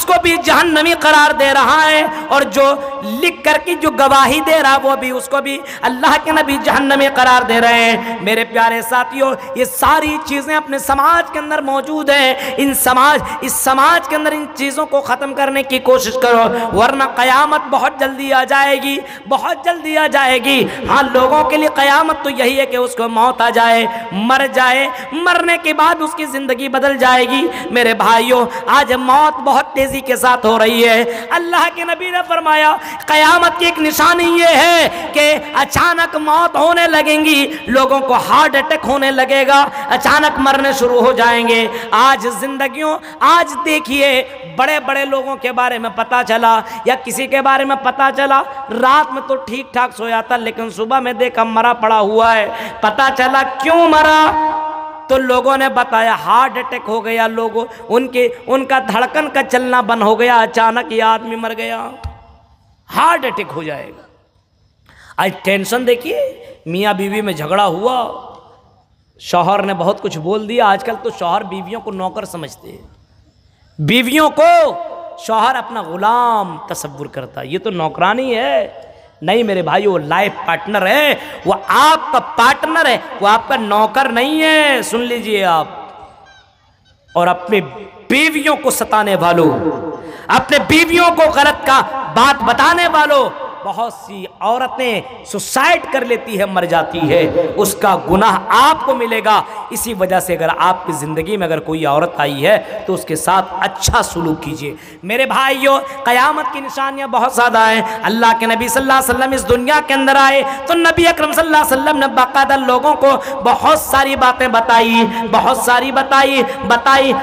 S1: کو بھی جہنمی قرار دے رہا ہے، اور جو لکھ کر کے جو گواہی دے رہا وہ بھی اس کو بھی اللہ کے نبی جہنمی قرار دے رہے ہیں۔ میرے پیارے ساتھیوں یہ ساری چیزیں اپنے سماج سماج کے اندر موجود ہیں، اس سماج کے اندر ان چیزوں کو ختم کرنے کی کوشش کرو، ورنہ قیامت بہت جلدی آ جائے گی، بہت جلدی آ جائے گی۔ ہاں لوگوں کے لیے قیامت تو یہی ہے کہ اس کو موت آ جائے، مر جائے، مرنے کے بعد اس کی زندگی بدل جائے گی۔ میرے بھائیوں، آج موت بہت تیزی کے ساتھ ہو رہی ہے۔ اللہ کے نبی نے فرمایا قیامت کی ایک نشانی یہ ہے کہ اچانک موت ہونے لگیں گی، لوگوں کو ہارٹ اٹیک ہونے لگے گا، اچانک مرنے شروع ہو جائیں گے۔ آج دیکھیے بڑے بڑے لوگوں کے بارے میں پتا چلا یا کسی کے بارے میں پتا چلا، رات میں تو ٹھیک ٹھاک سویا تھا لیکن صبح میں دیکھا مرا پڑا ہوا ہے۔ پتا چلا کیوں مرا، تو لوگوں نے بتایا ہارٹ اٹیک ہو گیا، ان کا دھڑکن کا چلنا بند ہو گیا، اچانک یہ آدمی مر گیا، ہارٹ اٹیک ہو جائے گا۔ آج ٹینشن دیکھیے، میاں بیوی میں جھگڑا ہوا، شوہر نے بہت کچھ بول دیا۔ آج کل تو شوہر بیویوں کو نوکر سمجھتے ہیں، بیویوں کو شوہر اپنا غلام تصور کرتا ہے، یہ تو نوکرانی ہے۔ نہیں میرے بھائی، وہ لائف پارٹنر ہے، وہ آپ کا پارٹنر ہے، وہ آپ کا نوکر نہیں ہے۔ سن لیجئے آپ، اور اپنے بیویوں کو ستانے والوں، اپنے بیویوں کو غلط کا بات بتانے والوں، بہت سی عورتیں سوسائڈ کر لیتی ہے، مر جاتی ہے، اس کا گناہ آپ کو ملے گا۔ اسی وجہ سے اگر آپ کی زندگی میں اگر کوئی عورت آئی ہے تو اس کے ساتھ اچھا سلوک کیجئے۔ میرے بھائیوں، قیامت کی نشانیاں بہت زیادہ ہیں۔ اللہ کے نبی صلی اللہ علیہ وسلم اس دنیا کے اندر آئے تو نبی اکرم صلی اللہ علیہ وسلم نے باقاعدہ لوگوں کو بہت ساری باتیں بتائی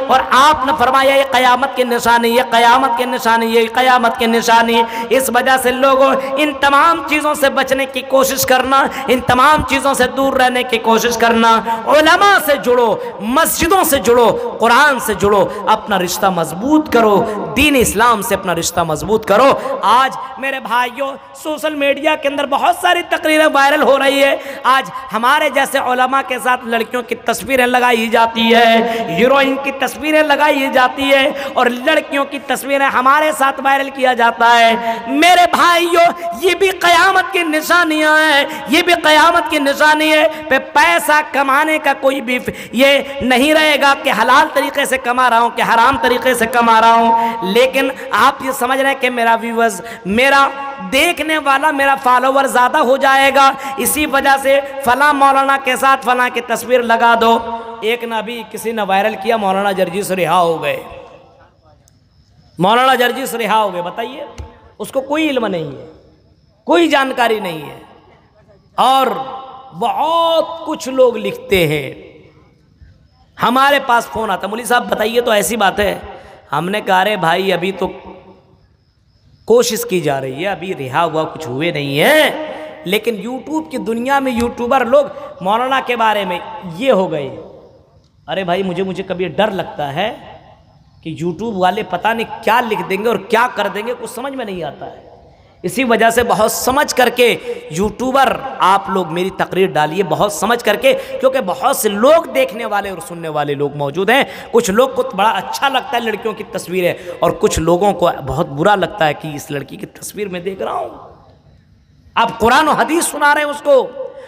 S1: اور آپ نے فرمایا یہ قیامت کی نشانی، یہ قیامت کی نشانی، یہ قیامت کی نشانی۔ اس وجہ سے لوگوں ان تمام چیزوں سے بچنے کی کوشش کرنا، ان تمام چیزوں سے دور رہنے کی کوشش کرنا۔ علماء سے جڑو، مسجدوں سے جڑو، قرآن سے جڑو، اپنا رشتہ مضبوط کرو، دین اسلام سے اپنا رشتہ مضبوط کرو۔ آج میرے بھائیوں، سوشل میڈیا کے اندر بہت ساری تقریریں وائرل ہو رہی ہے۔ آج ہمارے جیسے علماء کے ساتھ لڑکیوں کی تصویریں لگائی جاتی ہے، ہیروئن کی تصویریں لگائی جاتی ہے اور لڑکیوں کی تصویریں ہمارے ساتھ وائرل کیا جاتا ہے۔ میرے بھائیوں، یہ بھی قیامت کی نشانیاں ہیں، یہ بھی قیامت کی نشانی ہے۔ پیسہ کمانے کا کوئی بھی یہ نہیں رہے گا کہ حلال طریقے سے کما رہا ہوں کہ حرام طریقے سے کما رہا ہوں، لیکن آپ یہ سمجھ رہے ہیں کہ میرا ویورز، میرا دیکھنے والا، میرا فالوور زیادہ ہو جائے گا، اسی وجہ سے فلاں مولانا کے ساتھ فلاں کی تصویر لگا دو۔ ایک نہ بھی کسی نے وائرل کیا، مولانا جرجیس رہا ہو گئے، مولانا جرجیس رہا ہو گئے۔ بتائیے، اس کو کوئی علم نہیں ہے، کوئی جانکاری نہیں ہے، اور بہت کچھ لوگ لکھتے ہیں۔ ہمارے پاس فون آتا، مولوی صاحب بتائیے تو ایسی بات ہے۔ ہم نے کہا رے بھائی ابھی تو کوشش کی جا رہی ہے، ابھی رہا ہوا کچھ ہوئے نہیں ہے، لیکن یوٹیوب کی دنیا میں یوٹیوبر لوگ مولانا کے بارے میں یہ ہو گئے۔ ارے بھائی، مجھے کبھی ڈر لگتا ہے کہ یوٹیوب والے پتہ نہیں کیا لکھ دیں گے اور کیا کر دیں گے، کچھ سمجھ میں نہیں آتا ہے۔ اسی وجہ سے بہت سمجھ کر کے یوٹیوبر آپ لوگ میری تقریر ڈالیے، بہت سمجھ کر کے، کیونکہ بہت سے لوگ دیکھنے والے اور سننے والے لوگ موجود ہیں۔ کچھ لوگ کو بڑا اچھا لگتا ہے لڑکیوں کی تصویریں، اور کچھ لوگوں کو بہت برا لگتا ہے کہ اس لڑکی کی تصویر میں دیکھ رہا ہوں۔ آپ قرآن و حدیث سنا رہے ہیں اس کو،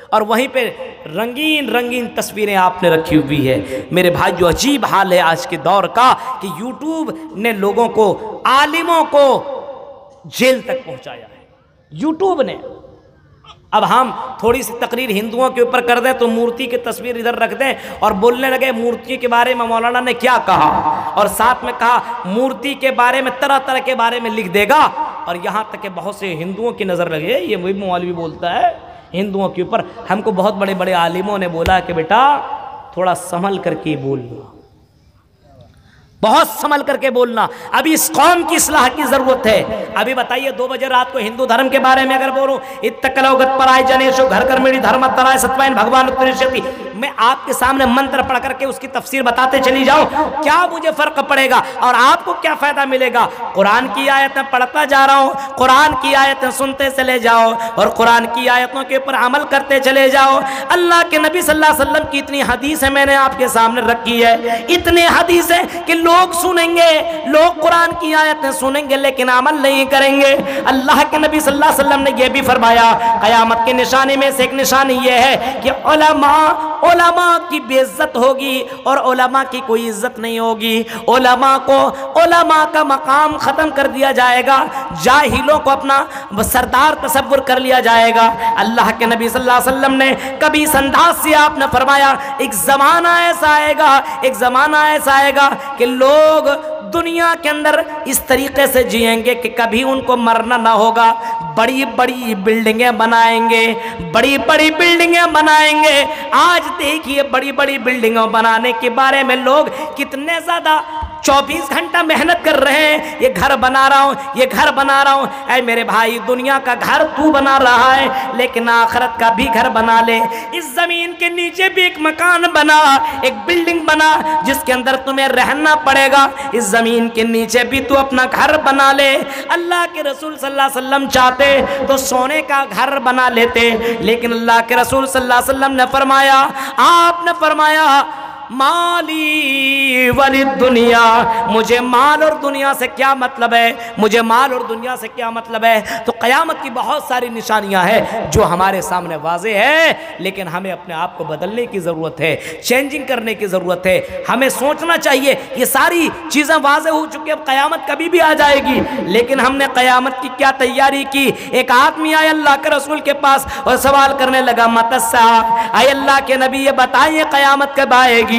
S1: اور وہیں پہ رنگین رنگین تصویریں آپ نے رکھی ہوئی ہے۔ میرے بھائی، جو عجیب حال ہے آج کے دور کا کہ یوٹیوب نے لوگوں کو، عالموں کو جیل تک پہنچایا ہے، یوٹیوب نے۔ اب ہم تھوڑی سی تقریر ہندوؤں کے اوپر کر دیں تو مورتی کی تصویر ادھر رکھ دیں اور بولنے لگے مورتی کے بارے میں مولانا نے کیا کہا، اور ساتھ میں کہا مورتی کے بارے میں طرح طرح کے بارے میں لکھ دے گا، اور یہاں تک کہ بہت سے ہندوؤں کی نظر لگے یہ وہی مولوی بولتا ہے ہندوؤں کے اوپر۔ ہم کو بہت بڑے بڑے عالموں نے بولا کہ بیٹا تھوڑا سنبھل کر کے بولنا، بہت سنبھل کر کے بولنا، ابھی اس قوم کی اصلاح کی ضرورت ہے۔ ابھی بتائیے 2 بجے رات کو ہندو دھرم کے بارے میں اگر بولوں، اتکلوگت پرائے جنیشو گھر کر میری دھرم ترائے ستوائن بھگوان اتریشتی، میں آپ کے سامنے منتر پڑھ کر کے اس کی تفسیر بتاتے چلی جاؤں، کیا مجھے فرق پڑے گا اور آپ کو کیا فائدہ ملے گا؟ قرآن کی آیتیں پڑھتا جا رہا ہوں، قرآن کی آیتیں سنتے چلے جاؤ اور قرآن کی آیتوں کے اوپر عمل کرتے چلے جاؤ۔ اللہ کے نبی صلی اللہ علیہ وسلم کی اتنی حدیثیں میں نے آپ کے سامنے رکھی ہے، اتنے حدیثیں کہ لوگ سنیں گے، لوگ قرآن کی آیتیں سنیں گے لیکن عمل نہیں کریں گے۔ اللہ کے نبی صلی اللہ علیہ وسلم نے یہ بھی فرمایا، قیامت کی نشانی میں سے ایک نشانی یہ ہے کہ علماء کی بے عزت ہوگی اور علماء کی کوئی عزت نہیں ہوگی. علماء کو علماء کا مقام ختم کر دیا جائے گا, جاہلوں کو اپنا سردار تصور کر لیا جائے گا. اللہ کے نبی صلی اللہ علیہ وسلم نے کبھی اس انداز سے آپ نے فرمایا ایک زمانہ ایسا آئے گا, ایک زمانہ ایسا آئے گا کہ لوگ دنیا کے اندر اس طریقے سے جئیں گے کہ کبھی ان کو مرنا نہ ہوگا. بڑی بڑی بلڈنگیں بنائیں گے, بڑی بڑی بلڈنگیں بنائیں گے. آج دیکھیے بڑی بڑی بلڈنگوں بنانے کے بارے میں لوگ کتنے زیادہ 24 گھنٹہ محنت کر رہے ہیں. یہ گھر بنا رہا ہوں, یہ گھر بنا رہا ہوں. اے میرے بھائی, دنیا کا گھر تو بنا رہا ہے لیکن آخرت کا بھی گھر بنا لے. اس زمین کے نیچے بھی ایک مکان بنا, ایک بلڈنگ بنا جس کے اندر تمہیں رہنا پڑے گا. اس زمین کے نیچے بھی تو اپنا گھر بنا لے. اللہ کے رسول صلی اللہ علیہ وسلم چاہتے تو سونے کا گھر بنا لیتے, لیکن اللہ کے رسول صلی اللہ علیہ وسلم نے فرمایا, آپ نے فرمایا مالی ولی دنیا, مجھے مال اور دنیا سے کیا مطلب ہے, مجھے مال اور دنیا سے کیا مطلب ہے. تو قیامت کی بہت ساری نشانیاں ہیں جو ہمارے سامنے واضح ہے, لیکن ہمیں اپنے آپ کو بدلنے کی ضرورت ہے, چینجنگ کرنے کی ضرورت ہے. ہمیں سوچنا چاہیے یہ ساری چیزیں واضح ہو چکی, اب قیامت کبھی بھی آ جائے گی, لیکن ہم نے قیامت کی کیا تیاری کی. ایک آدمی آیا اللہ کے رسول کے پاس اور سوال کرنے لگا متی الساعہ, اے اللہ کے نبی یہ بتائیے قیامت کب آئے گی.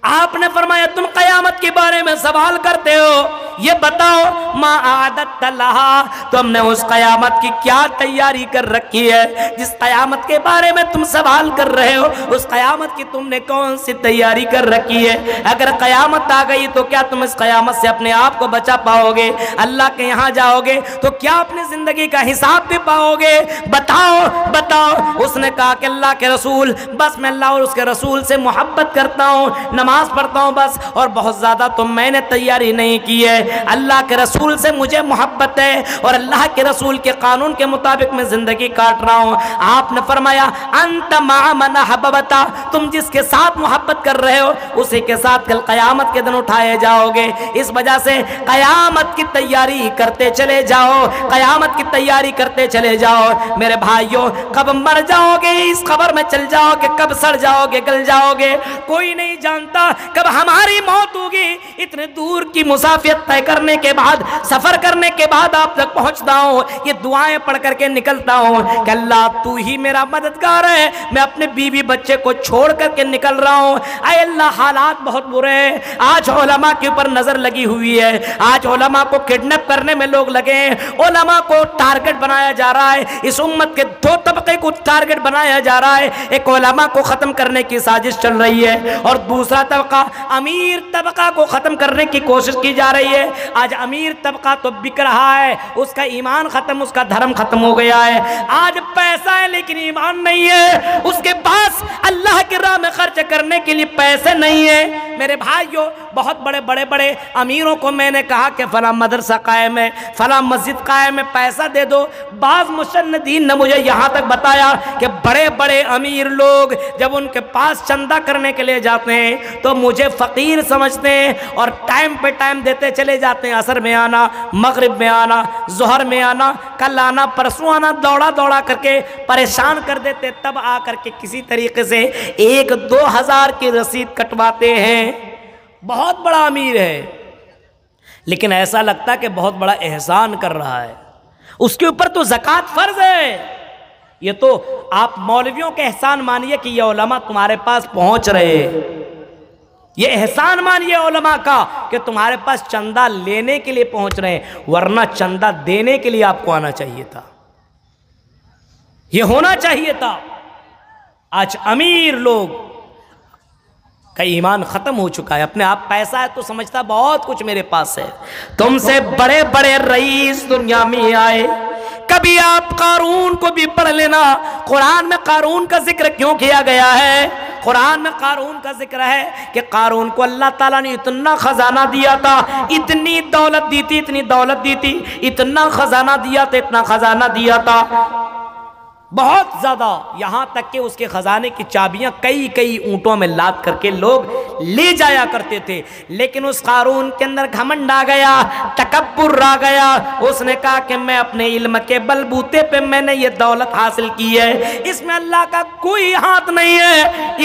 S1: آپ نے فرمایا تم قیامت کے بارے میں سوال کرتے ہو, یہ بتاؤ ما اعددت لہا, تم نے اس قیامت کی کیا تیاری کر رکھی ہے. جس قیامت کے بارے میں تم سوال کر رہے ہو اس قیامت کی تم نے کون سی تیاری کر رکھی ہے. اگر قیامت آ گئی تو کیا تم اس قیامت سے اپنے آپ کو بچا پاؤ گے, اللہ کے یہاں جاؤ گے تو کیا اپنی زندگی کا حساب دے پاؤ گے, بتاؤ بتاؤ. اس نے کہا کہ اللہ کے رسول, بس میں اللہ اور اس کے رسول سے محبت کرتا ہوں, نماز پڑھتا ہوں بس, اور بہت زیادہ تو میں نے تیاری نہیں کی ہے. اللہ کے رسول سے مجھے محبت ہے اور اللہ کے رسول کے قانون کے مطابق میں زندگی کاٹ رہا ہوں. آپ نے فرمایا انت مع من احببت, تم جس کے ساتھ محبت کر رہے ہو اسی کے ساتھ کل قیامت کے دن اٹھائے جاؤ گے. اس وجہ سے قیامت کی تیاری کرتے چلے جاؤ, قیامت کی تیاری کرتے چلے جاؤ. میرے بھائیوں, کب مر جاؤ گے اس خبر میں چل جاؤ گے, کب سڑ جاؤ گے, گل جاؤ گے, کوئی نہیں جانتا کب ہماری موت ہوگی. اتنے دور کی مسافت طے کرنے کے بعد, سفر کرنے کے بعد آپ تک پہنچتا ہوں, یہ دعائیں پڑھ کر کے نکلتا ہوں کہ اللہ تو ہی میرا مددگار ہے, میں اپنے بیوی بچے کو چھوڑ کر کے نکل رہا ہوں. اے اللہ حالات بہت برے ہیں, آج علماء کے اوپر نظر لگی ہوئی ہے, آج علماء کو کڈنیپ کرنے میں لوگ لگے ہیں, علماء کو ٹارگٹ بنایا جا رہا ہے. اس امت کے دو طبقے کو ٹارگٹ بنایا جا رہا ہے, ایک علماء کو ختم کرنے کی سازش چل رہی ہے اور دوسرا طبقہ امیر طبقہ کو ختم کرنے کی کوشش کی جا رہی ہے. آج امیر طبقہ تو بک رہا ہے, اس کا ایمان ختم, اس کا دھرم ختم ہو گیا ہے. آج پیسہ ہے لیکن ایمان نہیں ہے, اس کے پاس اللہ کی راہ میں خرچ کرنے کے لیے پیسے نہیں ہیں. میرے بھائیوں, بہت بڑے بڑے بڑے امیروں کو میں نے کہا کہ فلاں مدرسہ قائم ہے, فلاں مسجد قائم ہے, پیسہ دے دو. بعض مسندین نے مجھے یہاں تک بتایا کہ بڑے بڑے امیر لوگ جب ان کے پاس چندہ کرنے کے لیے جاتے ہیں تو مجھے فقیر سمجھتے ہیں اور ٹائم پہ ٹائم دیتے چلے جاتے ہیں. عصر میں آنا, مغرب میں آنا, ظہر میں آنا, کل آنا, پرسوں آنا, دوڑا دوڑا کر کے پریشان کر دیتے, تب آ کر کے کسی طریقے سے 1-2 ہزار کی رسید کٹواتے ہیں. بہت بڑا امیر ہے لیکن ایسا لگتا کہ بہت بڑا احسان کر رہا ہے, اس کے اوپر تو زکوٰۃ فرض ہے. یہ تو آپ مولویوں کے احسان مانیے کہ یہ علماء تمہارے پاس پہنچ رہے, یہ احسان مانیے علماء کا کہ تمہارے پاس چندہ لینے کے لیے پہنچ رہے ہیں, ورنہ چندہ دینے کے لیے آپ کو آنا چاہیے تھا, یہ ہونا چاہیے تھا. آج امیر لوگ کا ایمان ختم ہو چکا ہے, اپنے آپ پیسہ ہے تو سمجھتا بہت کچھ میرے پاس ہے. تم سے بڑے بڑے رئیس دنیا میں آئے, کبھی آپ قارون کو بھی پڑھ لینا. قرآن میں قارون کا ذکر کیوں کیا گیا ہے؟ قرآن میں قارون کا ذکر ہے کہ قارون کو اللہ تعالیٰ نے اتنا خزانہ دیا تھا, اتنی دولت دی تھی, اتنی دولت دی تھی, اتنا خزانہ دیا تھا, اتنا خزانہ دیا تھا. بہت زیادہ، یہاں تک کہ اس کے خزانے کی چابیاں کئی کئی اونٹوں میں لاد کر کے لوگ لے جایا کرتے تھے۔ لیکن اس قارون کے اندر گھمنڈ آ گیا، تکبر آ گیا، اس نے کہا کہ میں اپنے علم کے بلبوتے پہ میں نے یہ دولت حاصل کی ہے، اس میں اللہ کا کوئی ہاتھ نہیں ہے،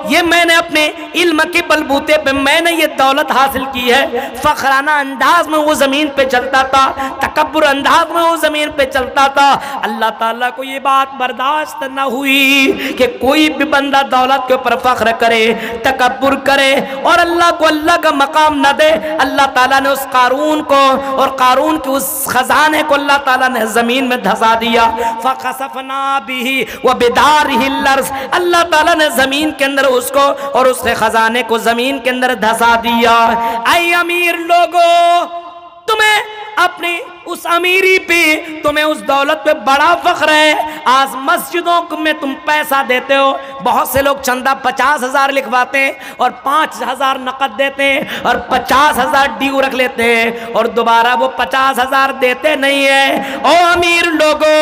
S1: یہ میں نے اپنے علم کے بلبوتے پہ میں نے یہ دولت حاصل کی ہے۔ فخرانہ انداز میں وہ زمین پہ چلتا تھا، تکبر انداز میں وہ زمین پہ چلتا تھا۔ اللہ تعالیٰ کو یہ بات برداشت نہ ہوئی کہ کوئی بھی بندہ دولت کے اوپر فخر کرے، تکبر کرے اور اللہ کو اللہ کا مقام نہ دے۔ اللہ تعالیٰ نے اس قارون کو اور قارون کے اس خزانے کو اللہ تعالیٰ نے زمین میں دھسا دیا۔ فَخَسَفْنَا بِهِ وَبِدَارِهِ الْأَرْضِ، اللہ تعالیٰ نے زمین کے اندر اس کو اور اس کے خزانے کو زمین کے اندر دھسا دیا۔ اے امیر لوگو، تمہیں اپنی اس امیری پہ، تمہیں اس دولت پہ بڑا فخر ہے۔ آج مسجدوں میں تم پیسہ دیتے ہو، بہت سے لوگ چندہ 50,000 لکھواتے ہیں اور 5,000 نقد دیتے ہیں اور 50,000 ڈیو رکھ لیتے ہیں اور دوبارہ وہ 50,000 دیتے نہیں ہیں۔ او امیر لوگو،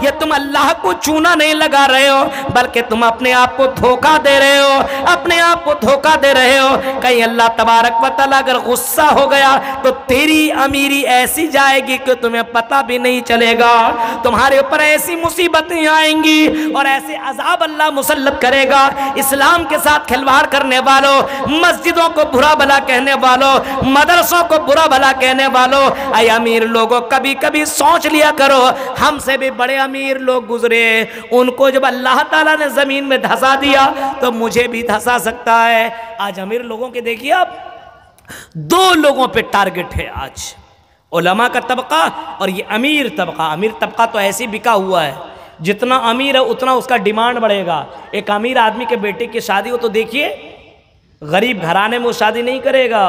S1: یہ تم اللہ کو چونا نہیں لگا رہے ہو، بلکہ تم اپنے آپ کو دھوکہ دے رہے ہو، اپنے آپ کو دھوکہ دے رہے ہو۔ کہیں اللہ تبارک و تعالیٰ اگر غصہ ہو گیا تو تیری امیری ایسی جائے گی کہ تمہیں پتہ بھی نہیں چلے گا، تمہارے اوپر ایسی مصیبتیں آئیں گی اور ایسے عذاب اللہ مسلط کرے گا۔ اسلام کے ساتھ کھلواڑ کرنے والوں، مسجدوں کو برا بھلا کہنے والوں، مدرسوں کو برا بھلا کہنے والوں، اے امیر لوگوں، کبھی کبھی سوچ لیا کرو، ہم سے بھی بڑے امیر لوگ گزرے، ان کو جب اللہ تعالیٰ نے زمین میں دھسا دیا تو مجھے بھی دھسا سکتا ہے۔ آج امیر لوگوں کے دیکھیے آپ، دو لوگوں پہ ٹارگٹ ہے آج، علماء کا طبقہ اور یہ امیر طبقہ۔ امیر طبقہ تو ایسی بکا ہوا ہے، جتنا امیر ہے اتنا اس کا ڈیمانڈ بڑھے گا۔ ایک امیر آدمی کے بیٹے کی شادی ہو تو دیکھیے، غریب گھرانے میں وہ شادی نہیں کرے گا،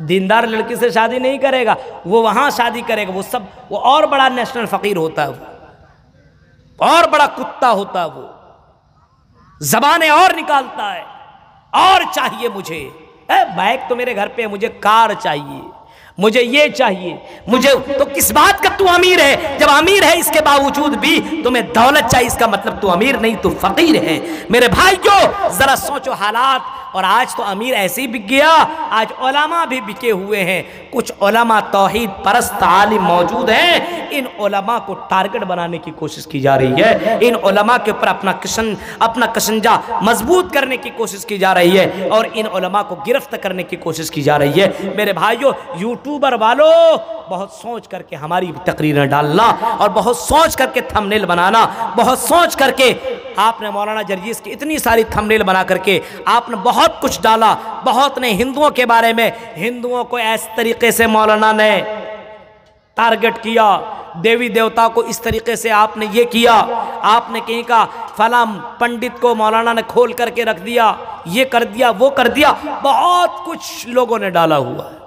S1: دیندار لڑکی سے شادی نہیں کرے گا، وہ وہاں شادی کرے گا، وہ اور بڑا نیشنل فقیر ہوتا ہے، وہ اور بڑا کتا ہوتا ہے، وہ زبانیں اور نکالتا ہے، اور چاہیے مجھے، بائک تو میرے گھر پہ ہے، مجھے کار چاہیے، مجھے یہ چاہیے، مجھے تو کس بات کا تو امیر ہے؟ جب امیر ہے اس کے باوجود بھی تمہیں دولت چاہیے، اس کا مطلب تو امیر نہیں، تو فقیر ہے۔ میرے بھائیو ذرا سوچو حالات، اور آج تو امیر ایسے ہی بک گیا، آج علماء بھی بکے ہوئے ہیں۔ کچھ علماء توحید پرست عالم موجود ہیں، ان علماء کو ٹارگٹ بنانے کی کوشش کی جا رہی ہے، ان علماء کے اوپر اپنا کشنجہ مضبوط کرنے کی کوشش کی جا رہی ہے اور ان علماء کو گرفت کرنے کی کوشش کی جا رہی ہے۔ میرے بھائیو، یوٹیوبر والو، بہت سوچ کر کے ہماری تقریریں ڈالنا اور بہت سوچ کر کے تھمبنیل بنانا، بہت سوچ کر کے آپ نے مولانا جرجیس کی اتنی ساری تھمبنیل بنا کر کے آپ نے بہت کچھ ڈالا، بہت نے ہندوؤں کے بارے میں، ہندوؤں کو اس طریقے سے مولانا نے ٹارگٹ کیا، دیوی دیوتا کو اس طریقے سے آپ نے یہ کیا، آپ نے کہیں کا فلاں پنڈت کو مولانا نے کھول کر کے رکھ دیا، یہ کر دیا، وہ کر دیا، بہت کچھ لوگوں نے ڈالا ہوا ہے۔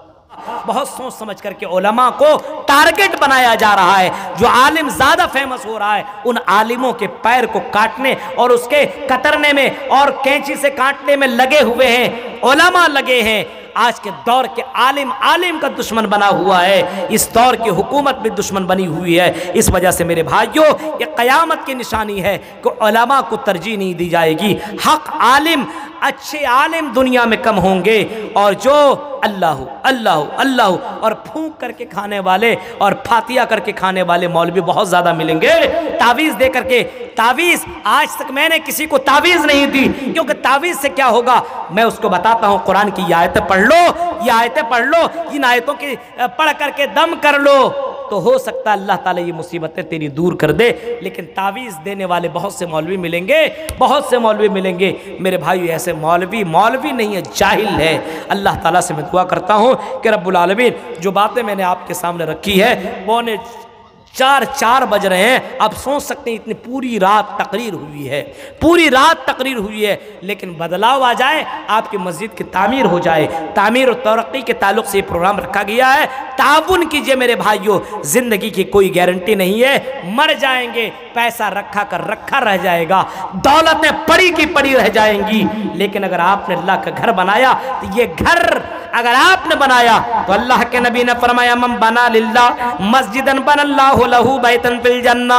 S1: بہت سوچ سمجھ کر کے علماء کو ٹارگٹ بنایا جا رہا ہے۔ جو عالم زیادہ فیمس ہو رہا ہے، ان عالموں کے پیر کو کاٹنے اور اس کے کترنے میں اور کینچی سے کاٹنے میں لگے ہوئے ہیں، علماء لگے ہیں۔ آج کے دور کے عالم کا دشمن بنا ہوا ہے، اس دور کی حکومت بھی دشمن بنی ہوئی ہے۔ اس وجہ سے میرے بھائیوں، یہ قیامت کی نشانی ہے کہ علماء کو ترجیح نہیں دی جائے گی۔ حق عالم، اچھے عالم دنیا میں کم ہوں گے، اور جو اللہ اللہ اللہ اور پھونک کر کے کھانے والے اور فاتحہ کر کے کھانے والے مولوی بہت زیادہ ملیں گے۔ تعویذ دے کر کے، تعویذ آج تک میں نے کسی کو تعویذ نہیں دی، کیونکہ تعویذ سے کیا ہوگا میں اس کو بتاتا ہوں، قرآن کی یہ آیتیں پڑھ لو، یہ آیتیں پڑھ لو، ان آیتوں کی پڑھ کر کے دم کر لو، تو ہو سکتا ہے اللہ تعالیٰ یہ مصیبتیں تیری دور کر دے۔ لیکن تعویذ دینے والے بہت سے مولوی ملیں گے، بہت سے مولوی ملیں گے۔ میرے بھائیو، ایسے مولوی نہیں ہے، جاہل ہے۔ اللہ تعالیٰ سے میں دعا کرتا ہوں کہ رب العالمین جو باتیں میں نے آپ کے سامنے رکھی ہے، پونے 4 بج رہے ہیں، اب سوچ سکتے ہیں اتنی پوری رات تقریر ہوئی ہے، پوری رات تقریر ہوئی ہے، لیکن بدلاؤ آ جائے، آپ کی مسجد کی تعمیر ہو جائے۔ تعمیر و ترقی کے تعلق سے یہ پروگرام رکھا گیا ہے۔ تعاون کیجئے میرے بھائیوں، زندگی کی کوئی گارنٹی نہیں ہے، مر جائیں گے، پیسہ رکھا کر رکھا رہ جائے گا، دولتیں پڑی کی پڑی رہ جائیں گی، لیکن اگر آپ نے اللہ کا گھر بنایا تو یہ گھر اگر آپ نے بنایا تو اللہ کے نبی نے فرمایا من بنا للہ مسجدن بن اللہ لہو بیتن فی الجنہ،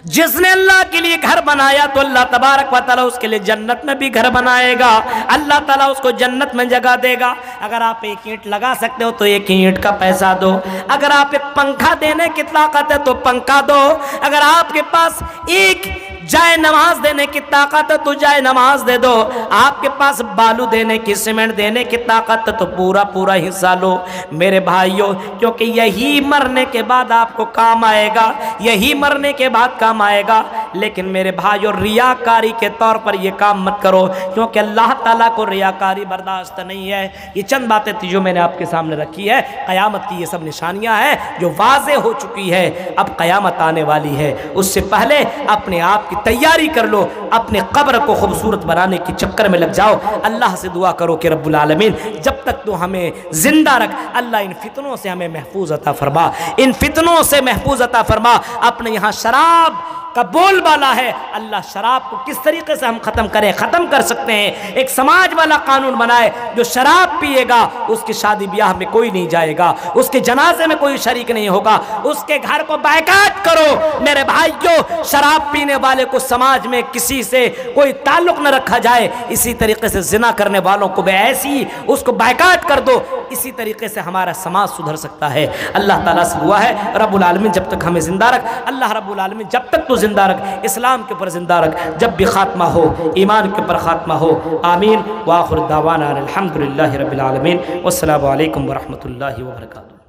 S1: جس نے اللہ کے لیے گھر بنایا تو اللہ تبارک و تعالیٰ اس کے لیے جنت میں بھی گھر بنائے گا، اللہ تعالیٰ اس کو جنت میں جگہ دے گا۔ اگر آپ ایک اینٹ لگا سکتے ہو تو ایک اینٹ کا پیسہ دو، اگر آپ ایک پنکھا دینے کی طاقت ہے تو پنکھا دو، اگر آپ کے پاس ایک جائے نماز دینے کی طاقت ہے تو جائے نماز دے دو، آپ کے پاس بالو دینے کی، سیمنٹ دینے کی طاقت ہے تو پورا پورا حصہ لو میرے بھائیوں، کیونکہ یہی مرنے کے بعد آپ کو کام آئے گا، یہی مرنے کے بعد کام آئے گا۔ لیکن میرے بھائیوں ریاکاری کے طور پر یہ کام مت کرو، کیونکہ اللہ تعالیٰ کو ریاکاری برداشت نہیں ہے۔ یہ چند باتیں تھی جو میں نے آپ کے سامنے رکھی ہے، قیامت کی یہ سب نشانیاں ہیں جو واضح ہو چکی ہے، اب قیامت آنے والی ہے، اس سے پہلے اپنے آپ کی تیاری کر لو، اپنے قبر کو خوبصورت بنانے کی چکر میں لگ جاؤ۔ اللہ سے دعا کرو کہ رب العالمین جب تک تو ہمیں زندہ رکھ، اللہ ان فتنوں سے ہمیں محفوظ عطا فرما، ان فتنوں سے محفوظ عطا فرما۔ اپنے یہاں شراب کا بول بالا ہے، اللہ شراب کو کس طریقے سے ہم ختم کریں، ختم کر سکتے ہیں۔ ایک سماج والا قانون بنائے، جو شراب پیے گا اس کی شادی بیاہ میں کوئی نہیں جائے گا، اس کے جنازے میں کوئی شریک نہیں ہوگا، اس کے گھر کو بائیکاٹ کرو۔ میرے بھائیوں، شراب پینے والے کو سماج میں کسی سے کوئی تعلق نہ رکھا جائے، اسی طریقے سے زنا کرنے والوں کو بھی ایسی اس کو بائیکاٹ کر دو، اسی طریقے سے ہمارا سماج سدھر سکتا ہے۔ اللہ تعالیٰ سے دعا ہے رب العالمین جب تک ہمیں زندہ رکھ، اللہ رب العالمین جب تک تو زندہ رکھ، اسلام کے اوپر زندہ رکھ، جب بھی خاتمہ ہو ایمان کے اوپر خاتمہ ہو، آمین۔ وآخر دعوانا الحمدللہ رب العالمین، والسلام علیکم ورحمۃ اللہ وبرکاتہ۔